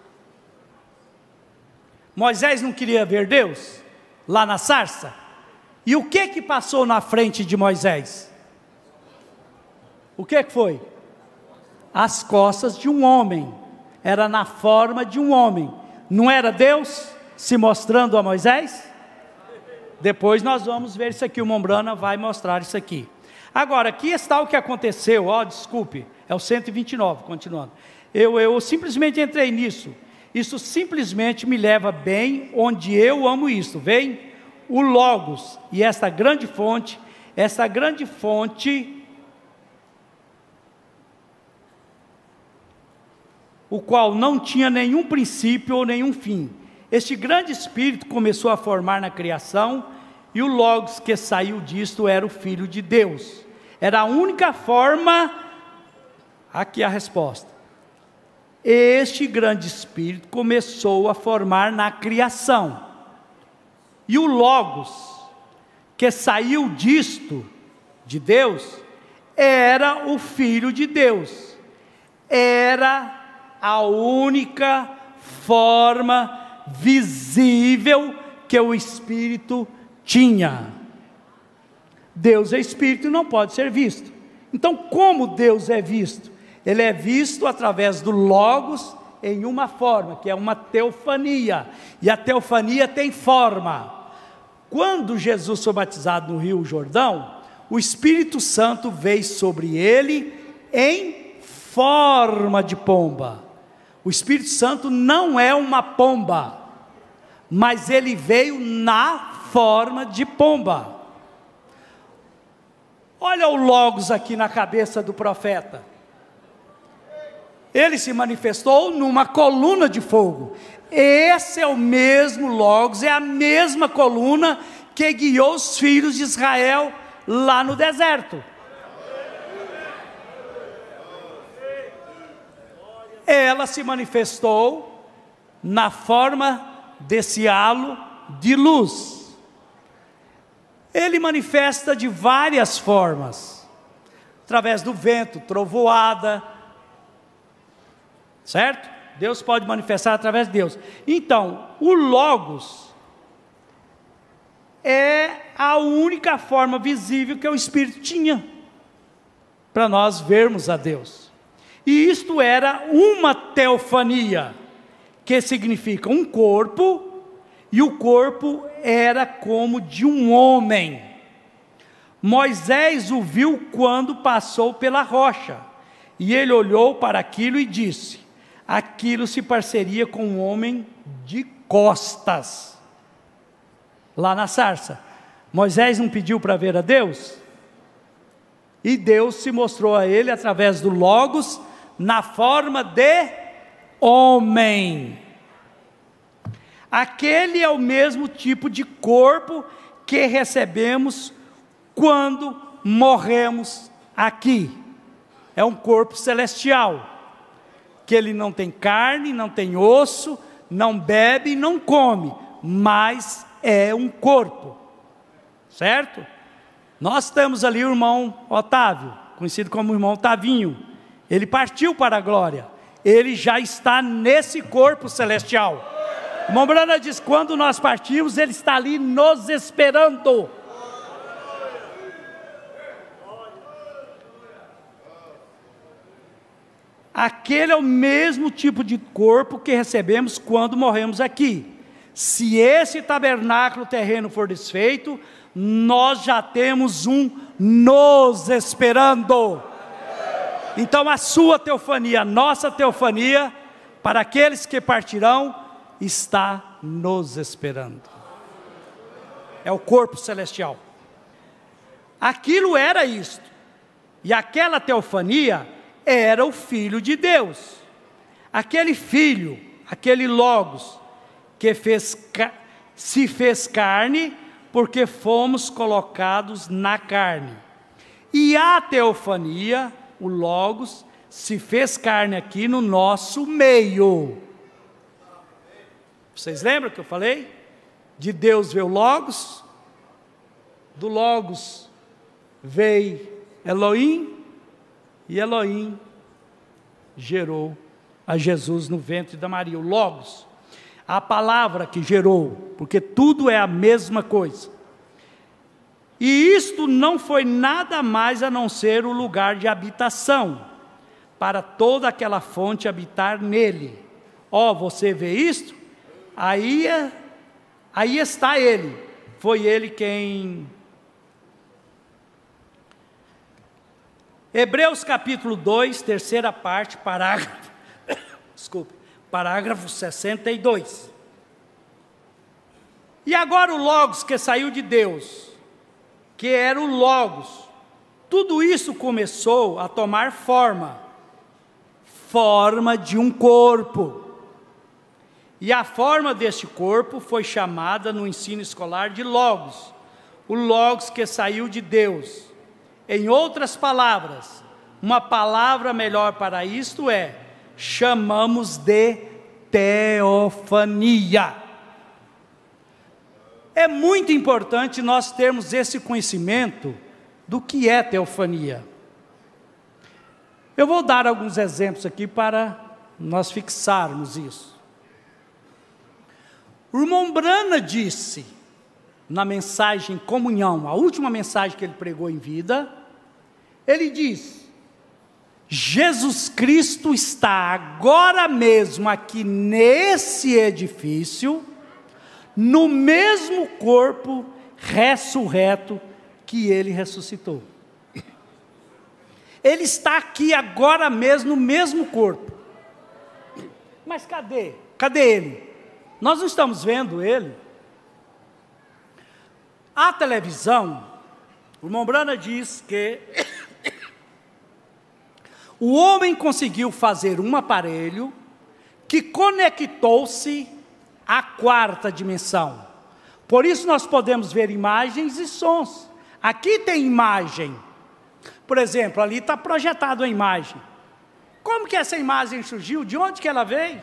Speaker 1: Moisés não queria ver Deus lá na sarça? E o que passou na frente de Moisés? O que foi? As costas de um homem. Era na forma de um homem. Não era Deus se mostrando a Moisés? Depois nós vamos ver isso aqui, o Mombrana vai mostrar isso aqui. Agora, aqui está o que aconteceu, desculpe, é o 129, continuando. Eu simplesmente entrei nisso, isso simplesmente me leva bem onde eu amo isso, vem o Logos, e essa grande fonte o qual não tinha nenhum princípio ou nenhum fim. Este grande Espírito começou a formar na criação, e o Logos que saiu disto era o Filho de Deus. Era a única forma, aqui a resposta. Este grande Espírito começou a formar na criação, e o Logos que saiu disto, de Deus, era o Filho de Deus. Era a única forma visível que o Espírito tinha. Deus é Espírito e não pode ser visto. Então, como Deus é visto? Ele é visto através do Logos em uma forma, que é uma teofania, e a teofania tem forma. Quando Jesus foi batizado no Rio Jordão, o Espírito Santo veio sobre ele em forma de pomba. O Espírito Santo não é uma pomba, mas ele veio na forma de pomba. Olha o Logos aqui na cabeça do profeta. Ele se manifestou numa coluna de fogo. Esse é o mesmo Logos, é a mesma coluna que guiou os filhos de Israel lá no deserto. Ela se manifestou na forma desse halo de luz. Ele manifesta de várias formas, através do vento, trovoada, certo? Deus pode manifestar através de Deus. Então, o Logos é a única forma visível que o Espírito tinha para nós vermos a Deus. E isto era uma teofania, que significa um corpo, e o corpo era como de um homem. Moisés o viu quando passou pela rocha, e ele olhou para aquilo e disse: aquilo se pareceria com um homem de costas. Lá na sarça, Moisés não pediu para ver a Deus? E Deus se mostrou a ele através do Logos, na forma de homem. Aquele é o mesmo tipo de corpo que recebemos quando morremos aqui. É um corpo celestial, que ele não tem carne, não tem osso, não bebe, não come, mas é um corpo, certo? Nós temos ali o irmão Otávio, conhecido como irmão Tavinho. Ele partiu para a glória, ele já está nesse corpo celestial. O irmão Brana diz: quando nós partimos, ele está ali nos esperando. Aquele é o mesmo tipo de corpo que recebemos quando morremos aqui. Se esse tabernáculo terreno for desfeito, nós já temos um nos esperando. Então a sua teofania, a nossa teofania, para aqueles que partirão, está nos esperando. É o corpo celestial. Aquilo era isto, e aquela teofania era o Filho de Deus. Aquele Filho, aquele Logos, que se fez carne, porque fomos colocados na carne. E a teofania, o Logos, se fez carne aqui no nosso meio. Vocês lembram que eu falei? De Deus veio o Logos, do Logos veio Elohim, e Elohim gerou a Jesus no ventre da Maria, o Logos. A palavra que gerou, porque tudo é a mesma coisa. E isto não foi nada mais a não ser o lugar de habitação, para toda aquela fonte habitar nele. Ó, você vê isto? Aí está ele. Foi ele quem... Hebreus capítulo 2, terceira parte, parágrafo... Desculpe. Parágrafo 62. E agora o Logos que saiu de Deus, que era o Logos, tudo isso começou a tomar forma. forma de um corpo. E a forma deste corpo foi chamada no ensino escolar de Logos, o Logos que saiu de Deus. Em outras palavras, uma palavra melhor para isto chamamos de teofania. É muito importante nós termos esse conhecimento do que é teofania. Eu vou dar alguns exemplos aqui para nós fixarmos isso. O irmão Brana disse, na mensagem Comunhão, a última mensagem que ele pregou em vida, ele diz: Jesus Cristo está agora mesmo aqui nesse edifício, no mesmo corpo ressurreto que ele ressuscitou. Ele está aqui agora mesmo no mesmo corpo. Mas cadê? Cadê ele? Nós não estamos vendo ele. A televisão, o irmão Brana diz que o homem conseguiu fazer um aparelho que conectou-se à quarta dimensão. Por isso nós podemos ver imagens e sons. Aqui tem imagem. Por exemplo, ali está projetada a imagem. Como que essa imagem surgiu? De onde que ela veio?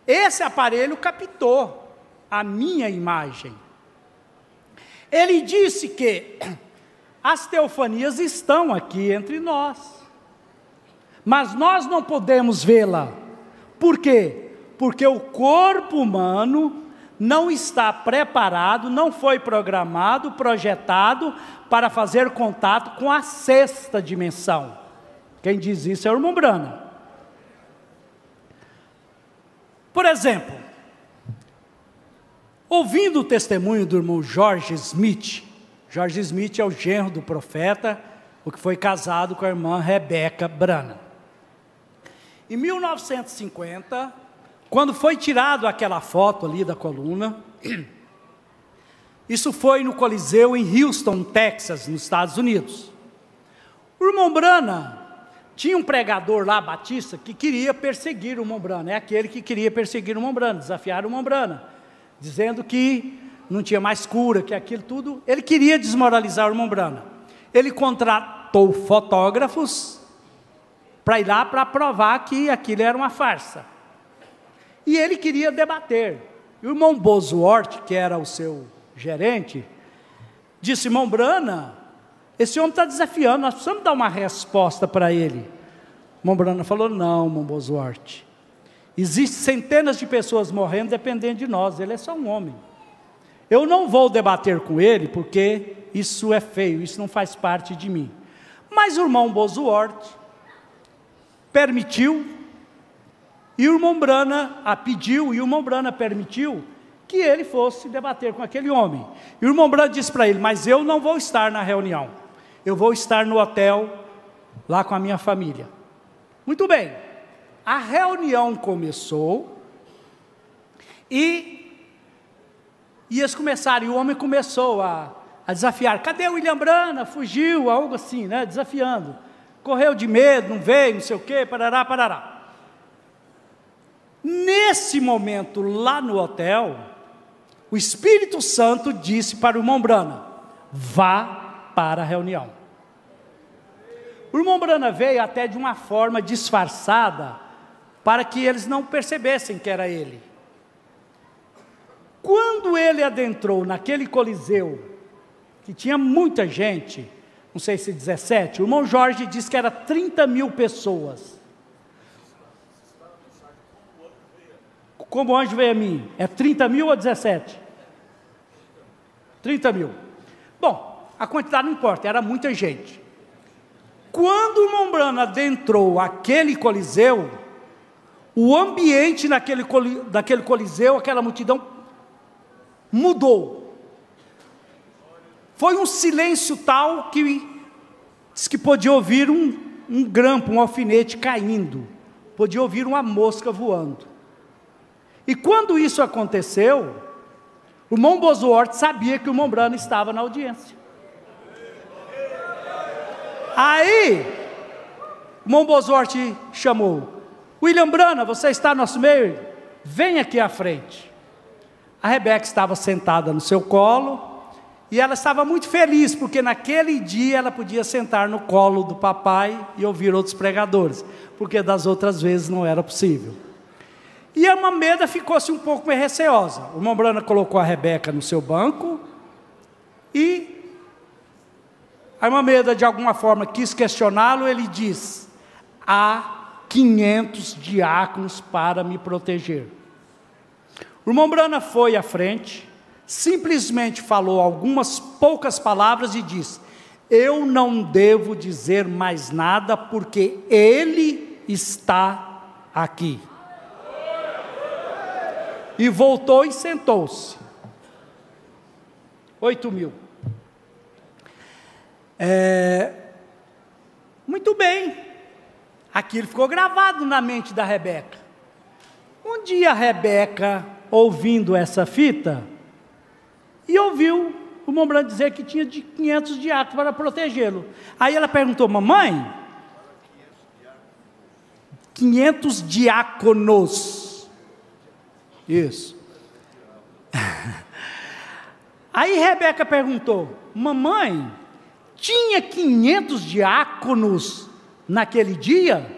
Speaker 1: Esse aparelho captou a minha imagem. Ele disse que as teofanias estão aqui entre nós, mas nós não podemos vê-la. Por quê? Porque o corpo humano não está preparado, não foi programado, projetado para fazer contato com a sexta dimensão. Quem diz isso é o irmão Brana. Por exemplo, ouvindo o testemunho do irmão George Smith é o genro do profeta, o que foi casado com a irmã Rebeca Brana. Em 1950, quando foi tirado aquela foto ali da coluna, isso foi no Coliseu em Houston, Texas, nos Estados Unidos. O irmão Brana tinha um pregador lá, batista, que queria perseguir o irmão Brana. É aquele que queria perseguir o irmão Brana, desafiar o irmão Brana, dizendo que não tinha mais cura, que aquilo tudo. Ele queria desmoralizar o irmão Brana. Ele contratou fotógrafos para ir lá para provar que aquilo era uma farsa. E ele queria debater. E o irmão Bosworth, que era o seu gerente, disse: irmão Brana, esse homem está desafiando, nós precisamos dar uma resposta para ele. O irmão Brana falou: não, irmão Bosworth, existem centenas de pessoas morrendo dependendo de nós, ele é só um homem. Eu não vou debater com ele, porque isso é feio, isso não faz parte de mim. Mas o irmão Bosworth permitiu, e o irmão Brana pediu, e o irmão Brana permitiu que ele fosse debater com aquele homem. E o irmão Brana disse para ele: mas eu não vou estar na reunião, eu vou estar no hotel, lá com a minha família. Muito bem, a reunião começou, e eles começaram, e o homem começou a desafiar. Cadê o William Brana? Fugiu, algo assim, né? Desafiando. Correu de medo, não veio, não sei o quê, parará, parará. Nesse momento, lá no hotel, o Espírito Santo disse para o irmão Brana: vá para a reunião. O irmão Brana veio até de uma forma disfarçada, para que eles não percebessem que era ele. Quando ele adentrou naquele coliseu, que tinha muita gente, não sei se 17, o irmão Jorge disse que era 30 mil pessoas. Como o anjo veio a mim, é 30 mil ou 17? 30 mil. Bom, a quantidade não importa, era muita gente. Quando o irmão Brana adentrou aquele coliseu, o ambiente daquele coliseu, aquela multidão, mudou. Foi um silêncio tal que diz que podia ouvir um grampo, um alfinete caindo, podia ouvir uma mosca voando. E quando isso aconteceu, o irmão Bosworth sabia que o irmão Brana estava na audiência. Aí, o irmão Bosworth chamou: William Brana, você está no nosso meio? Vem aqui à frente. A Rebeca estava sentada no seu colo, e ela estava muito feliz, porque naquele dia ela podia sentar no colo do papai e ouvir outros pregadores, porque das outras vezes não era possível. E a irmã Meda ficou-se um pouco meio receosa. O irmão Brana colocou a Rebeca no seu banco, e a irmã Meda de alguma forma quis questioná-lo. Ele diz: há 500 diáconos para me proteger. O irmão Brana foi à frente, simplesmente falou algumas poucas palavras e disse: eu não devo dizer mais nada, porque ele está aqui. E voltou e sentou-se. 8.000. Muito bem. Aquilo ficou gravado na mente da Rebeca. Um dia a Rebeca, ouvindo essa fita, e ouviu o irmão Brana dizer que tinha de 500 diáconos para protegê-lo. Aí ela perguntou: mamãe, 500 diáconos. Isso. Aí Rebeca perguntou: mamãe, tinha 500 diáconos naquele dia?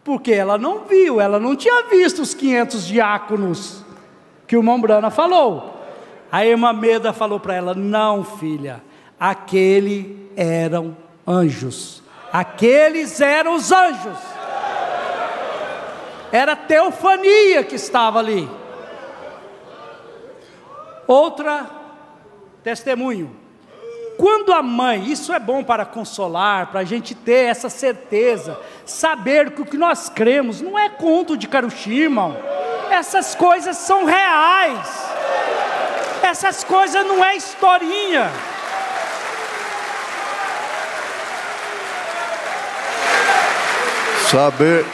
Speaker 1: Porque ela não viu, ela não tinha visto os 500 diáconos que o irmão Brana falou. A irmã Meda falou para ela: não, filha, aqueles eram anjos. Aqueles eram os anjos. Era teofania que estava ali. Outra testemunho. Quando a mãe, isso é bom para consolar, para a gente ter essa certeza, saber que o que nós cremos não é conto de Karushima, essas coisas são reais, essas coisas não é historinha.
Speaker 2: Saber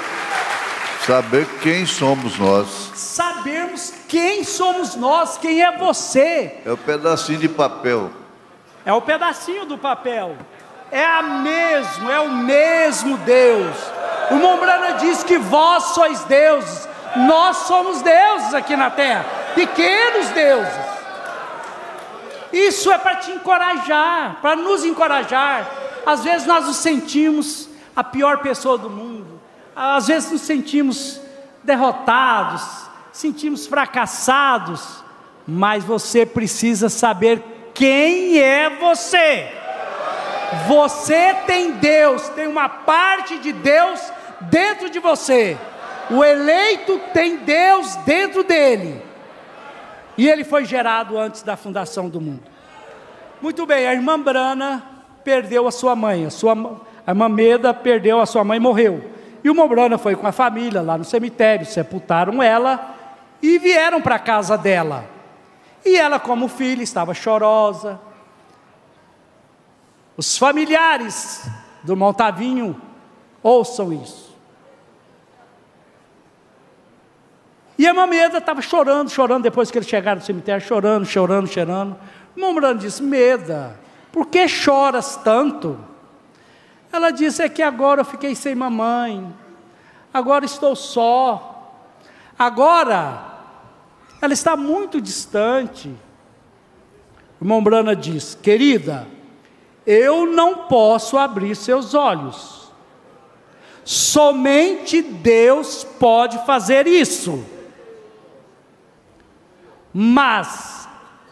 Speaker 2: quem somos nós.
Speaker 1: Sabermos quem somos nós, quem é você.
Speaker 2: É o pedacinho de papel.
Speaker 1: É o pedacinho do papel. É o mesmo Deus. O irmão Brana diz que vós sois deuses. Nós somos deuses aqui na terra. Pequenos deuses. Isso é para te encorajar, para nos encorajar. Às vezes nós nos sentimos a pior pessoa do mundo. Às vezes nos sentimos derrotados, sentimos fracassados. Mas você precisa saber quem é você. Você tem Deus, tem uma parte de Deus dentro de você. O eleito tem Deus dentro dele. E ele foi gerado antes da fundação do mundo. Muito bem, a irmã Brana perdeu a sua mãe. A irmã Meda perdeu a sua mãe e morreu. E o irmão Brana foi com a família lá no cemitério, sepultaram ela e vieram para a casa dela. E ela, como filha, estava chorosa. Os familiares do irmão Tavinho ouçam isso. E a irmã Meda estava chorando, depois que eles chegaram no cemitério, chorando. O irmão Brana disse: Meda, por que choras tanto? Ela disse: é que agora eu fiquei sem mamãe, agora estou só, agora ela está muito distante. O irmão Brana diz: querida, eu não posso abrir seus olhos, somente Deus pode fazer isso, mas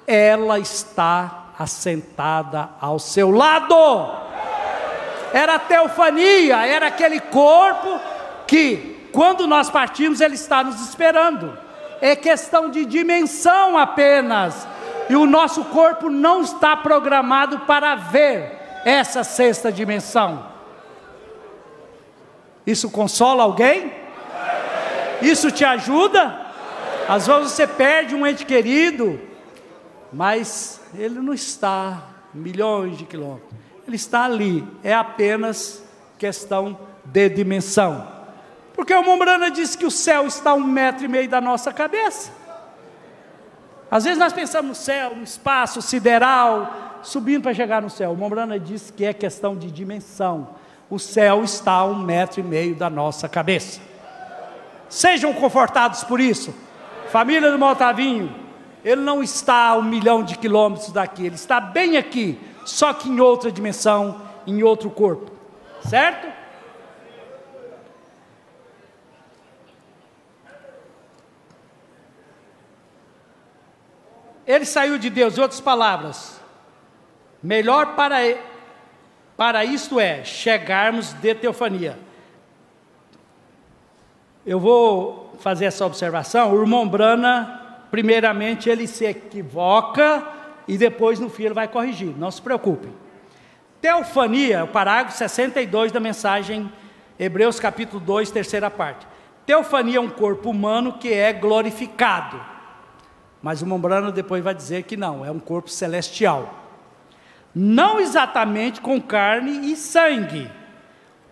Speaker 1: ela está assentada ao seu lado. Era teofania, era aquele corpo que, quando nós partimos, ele está nos esperando. É questão de dimensão apenas. E o nosso corpo não está programado para ver essa sexta dimensão. Isso consola alguém? Isso te ajuda? Às vezes você perde um ente querido, mas ele não está milhões de quilômetros. Ele está ali, é apenas questão de dimensão. Porque o irmão Brana disse que o céu está a 1,5 metro da nossa cabeça. Às vezes nós pensamos no céu, no espaço sideral, subindo para chegar no céu. O irmão Brana disse que é questão de dimensão. o céu está a 1,5 metro da nossa cabeça. Sejam confortados por isso. Família do Montavinho, ele não está a 1 milhão de quilômetros daqui, ele está bem aqui, só que em outra dimensão, em outro corpo, certo? Ele saiu de Deus, em outras palavras, melhor para isto é, chegarmos de teofania. Eu vou fazer essa observação. O irmão Brana, primeiramente, ele se equivoca e depois no fim ele vai corrigir, não se preocupem. Teofania, o parágrafo 62 da mensagem Hebreus capítulo 2, terceira parte. Teofania é um corpo humano que é glorificado, mas o irmão Brana depois vai dizer que não, é um corpo celestial, não exatamente com carne e sangue,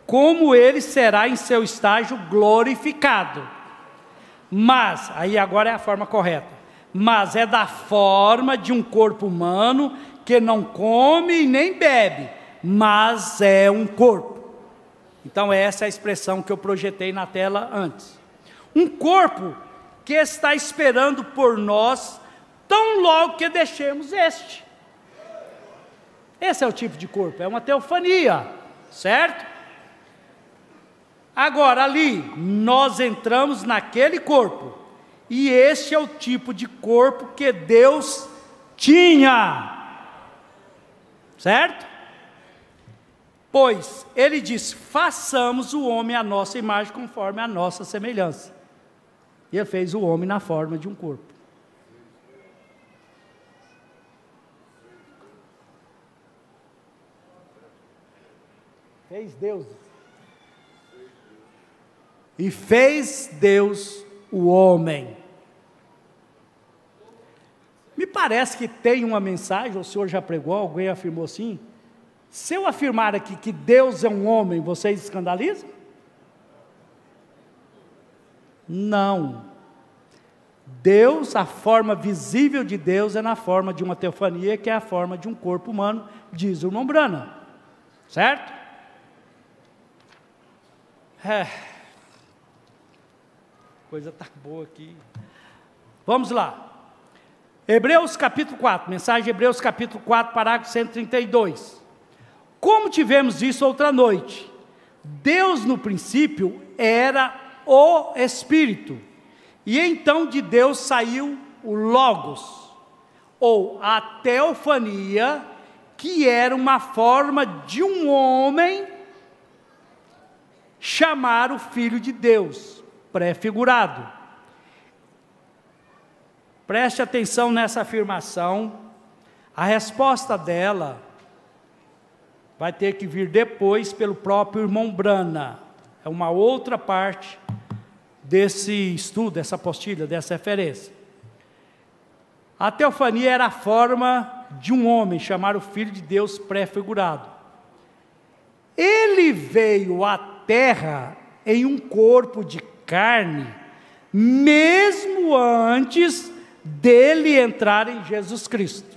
Speaker 1: como ele será em seu estágio glorificado, mas, aí agora é a forma correta, mas é da forma de um corpo humano que não come e nem bebe, mas é um corpo. Então essa é a expressão que eu projetei na tela antes. Um corpo que está esperando por nós, tão logo que deixemos este. Esse é o tipo de corpo, é uma teofania, certo? Agora ali, nós entramos naquele corpo, e este é o tipo de corpo que Deus tinha, certo? Pois, ele diz, façamos o homem à nossa imagem, conforme a nossa semelhança. E ele fez o homem na forma de um corpo. Fez Deus. E fez Deus o homem. Me parece que tem uma mensagem, o senhor já pregou, alguém afirmou assim. Se eu afirmar aqui que Deus é um homem, vocês escandalizam? Não. Deus, a forma visível de Deus é na forma de uma teofania, que é a forma de um corpo humano, diz o irmão Brana, certo? Coisa tá boa aqui. Vamos lá. Hebreus capítulo 4, mensagem de Hebreus capítulo 4, parágrafo 132. Como tivemos isso outra noite, Deus no princípio era o Espírito, e então de Deus saiu o Logos, ou a teofania, que era uma forma de um homem chamar o Filho de Deus, prefigurado. Preste atenção nessa afirmação, a resposta dela vai ter que vir depois pelo próprio irmão Brana, é uma outra parte desse estudo, dessa apostila, dessa referência. A teofania era a forma de um homem, chamar o Filho de Deus prefigurado. Ele veio à terra em um corpo de carne, mesmo antes dele entrar em Jesus Cristo.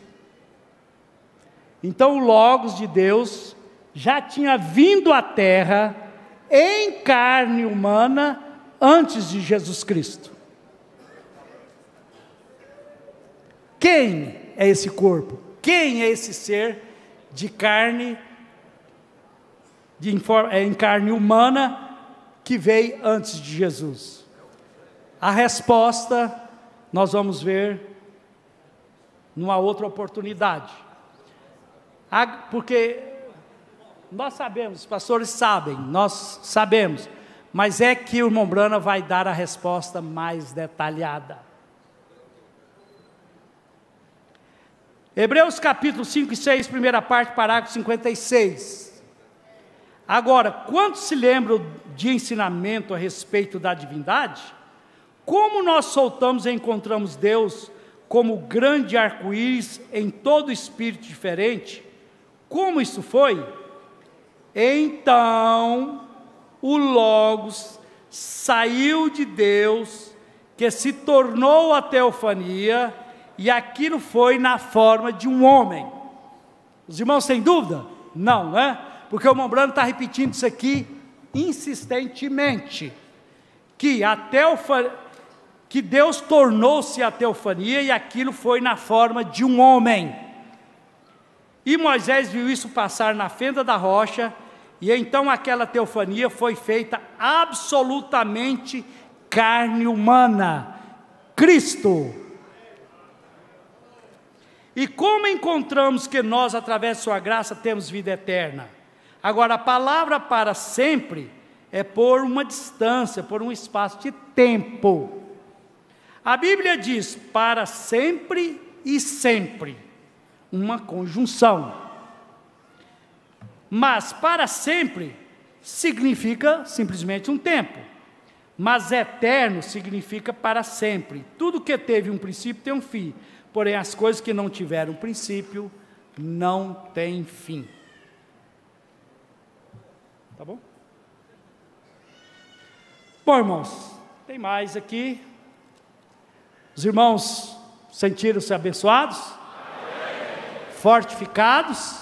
Speaker 1: Então o Logos de Deus já tinha vindo à terra em carne humana antes de Jesus Cristo. Quem é esse corpo? Quem é esse ser de carne, em carne humana, que veio antes de Jesus? A resposta nós vamos ver numa outra oportunidade. Porque nós sabemos, os pastores sabem, nós sabemos, mas é que o irmão Brana vai dar a resposta mais detalhada. Hebreus capítulo 5 e 6, primeira parte, parágrafo 56. Agora, quantos se lembram de ensinamento a respeito da divindade? Como nós soltamos e encontramos Deus como grande arco-íris em todo espírito diferente? Como isso foi? Então, o Logos saiu de Deus, que se tornou a teofania, e aquilo foi na forma de um homem. Os irmãos têm dúvida? Não, né? Porque o irmão Branham está repetindo isso aqui insistentemente, que que Deus tornou-se a teofania, e aquilo foi na forma de um homem. E Moisés viu isso passar na fenda da rocha, e então aquela teofania foi feita absolutamente carne humana, Cristo. E como encontramos que nós, através de sua graça, temos vida eterna? Agora, a palavra para sempre é por uma distância, por um espaço de tempo. A Bíblia diz para sempre e sempre, uma conjunção. Mas para sempre significa simplesmente um tempo, mas eterno significa para sempre. Tudo que teve um princípio tem um fim, porém as coisas que não tiveram princípio não têm fim. Tá bom? Bom, irmãos, tem mais aqui. Os irmãos sentiram-se abençoados? Fortificados?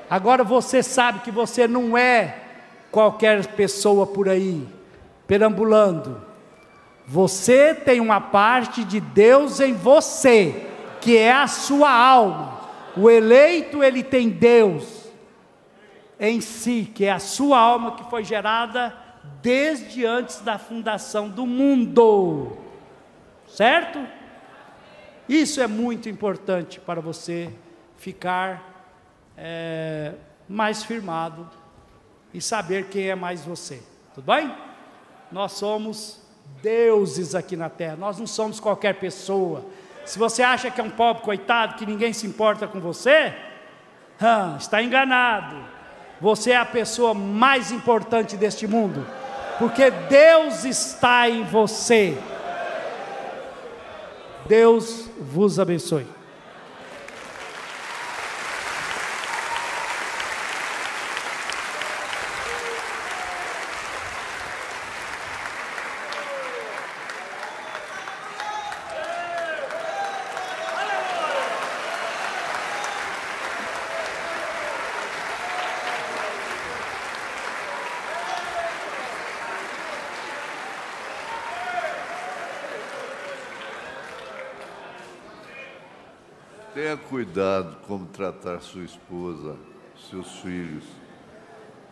Speaker 1: Agora você sabe que você não é qualquer pessoa por aí, perambulando. Você tem uma parte de Deus em você, que é a sua alma. O eleito, ele tem Deus em si, que é a sua alma, que foi gerada desde antes da fundação do mundo. Certo? Isso é muito importante para você ficar mais firmado e saber quem é mais você. Tudo bem? Nós somos deuses aqui na terra, nós não somos qualquer pessoa. Se você acha que é um pobre coitado, que ninguém se importa com você, está enganado. Você é a pessoa mais importante deste mundo, porque Deus está em você. Deus vos abençoe.
Speaker 2: Tenha cuidado como tratar sua esposa, seus filhos.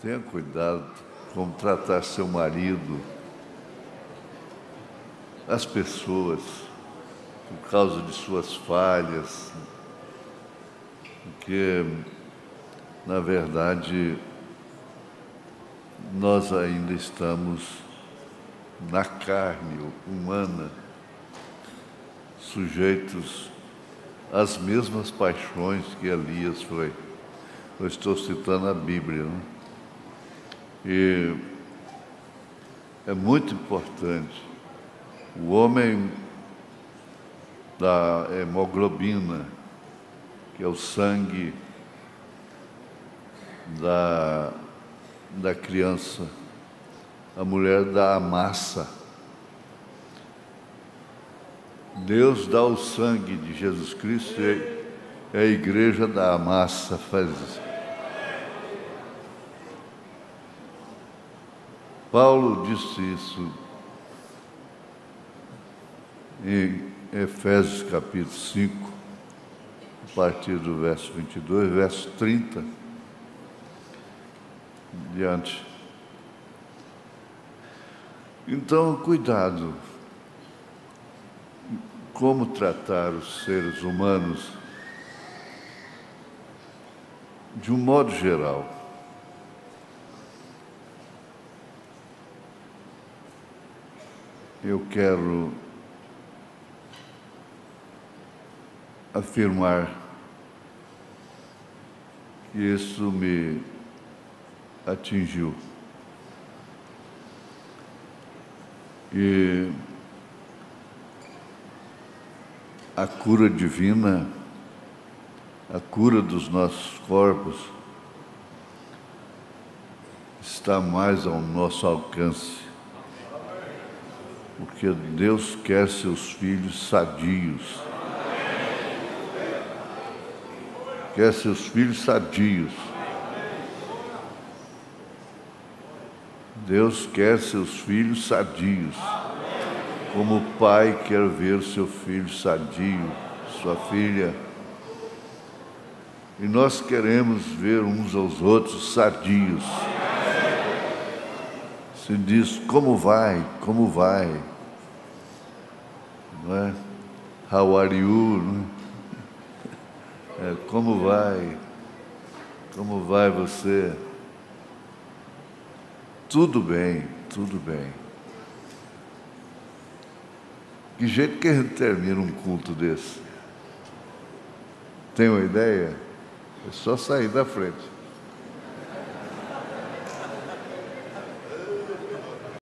Speaker 2: Tenha cuidado como tratar seu marido, as pessoas, por causa de suas falhas. Porque, na verdade, nós ainda estamos na carne humana, sujeitos as mesmas paixões que Elias foi. Eu estou citando a Bíblia, né? E é muito importante. O homem da hemoglobina, que é o sangue da criança, a mulher dá a massa. Deus dá o sangue de Jesus Cristo e a igreja dá a massa, faz isso. Paulo disse isso em Efésios capítulo 5, a partir do verso 22, verso 30, diante. Então, cuidado. Como tratar os seres humanos de um modo geral. Eu quero afirmar que isso me atingiu. E a cura divina, a cura dos nossos corpos, está mais ao nosso alcance, porque Deus quer seus filhos sadios, quer seus filhos sadios, Deus quer seus filhos sadios, como o pai quer ver seu filho sadio, sua filha. E nós queremos ver uns aos outros sadios. Se diz, como vai? Como vai? Não é? How are you? Não é? Como vai? Como vai você? Tudo bem, tudo bem. Que jeito que a gente termina um culto desse? Tem uma ideia? É só sair da frente.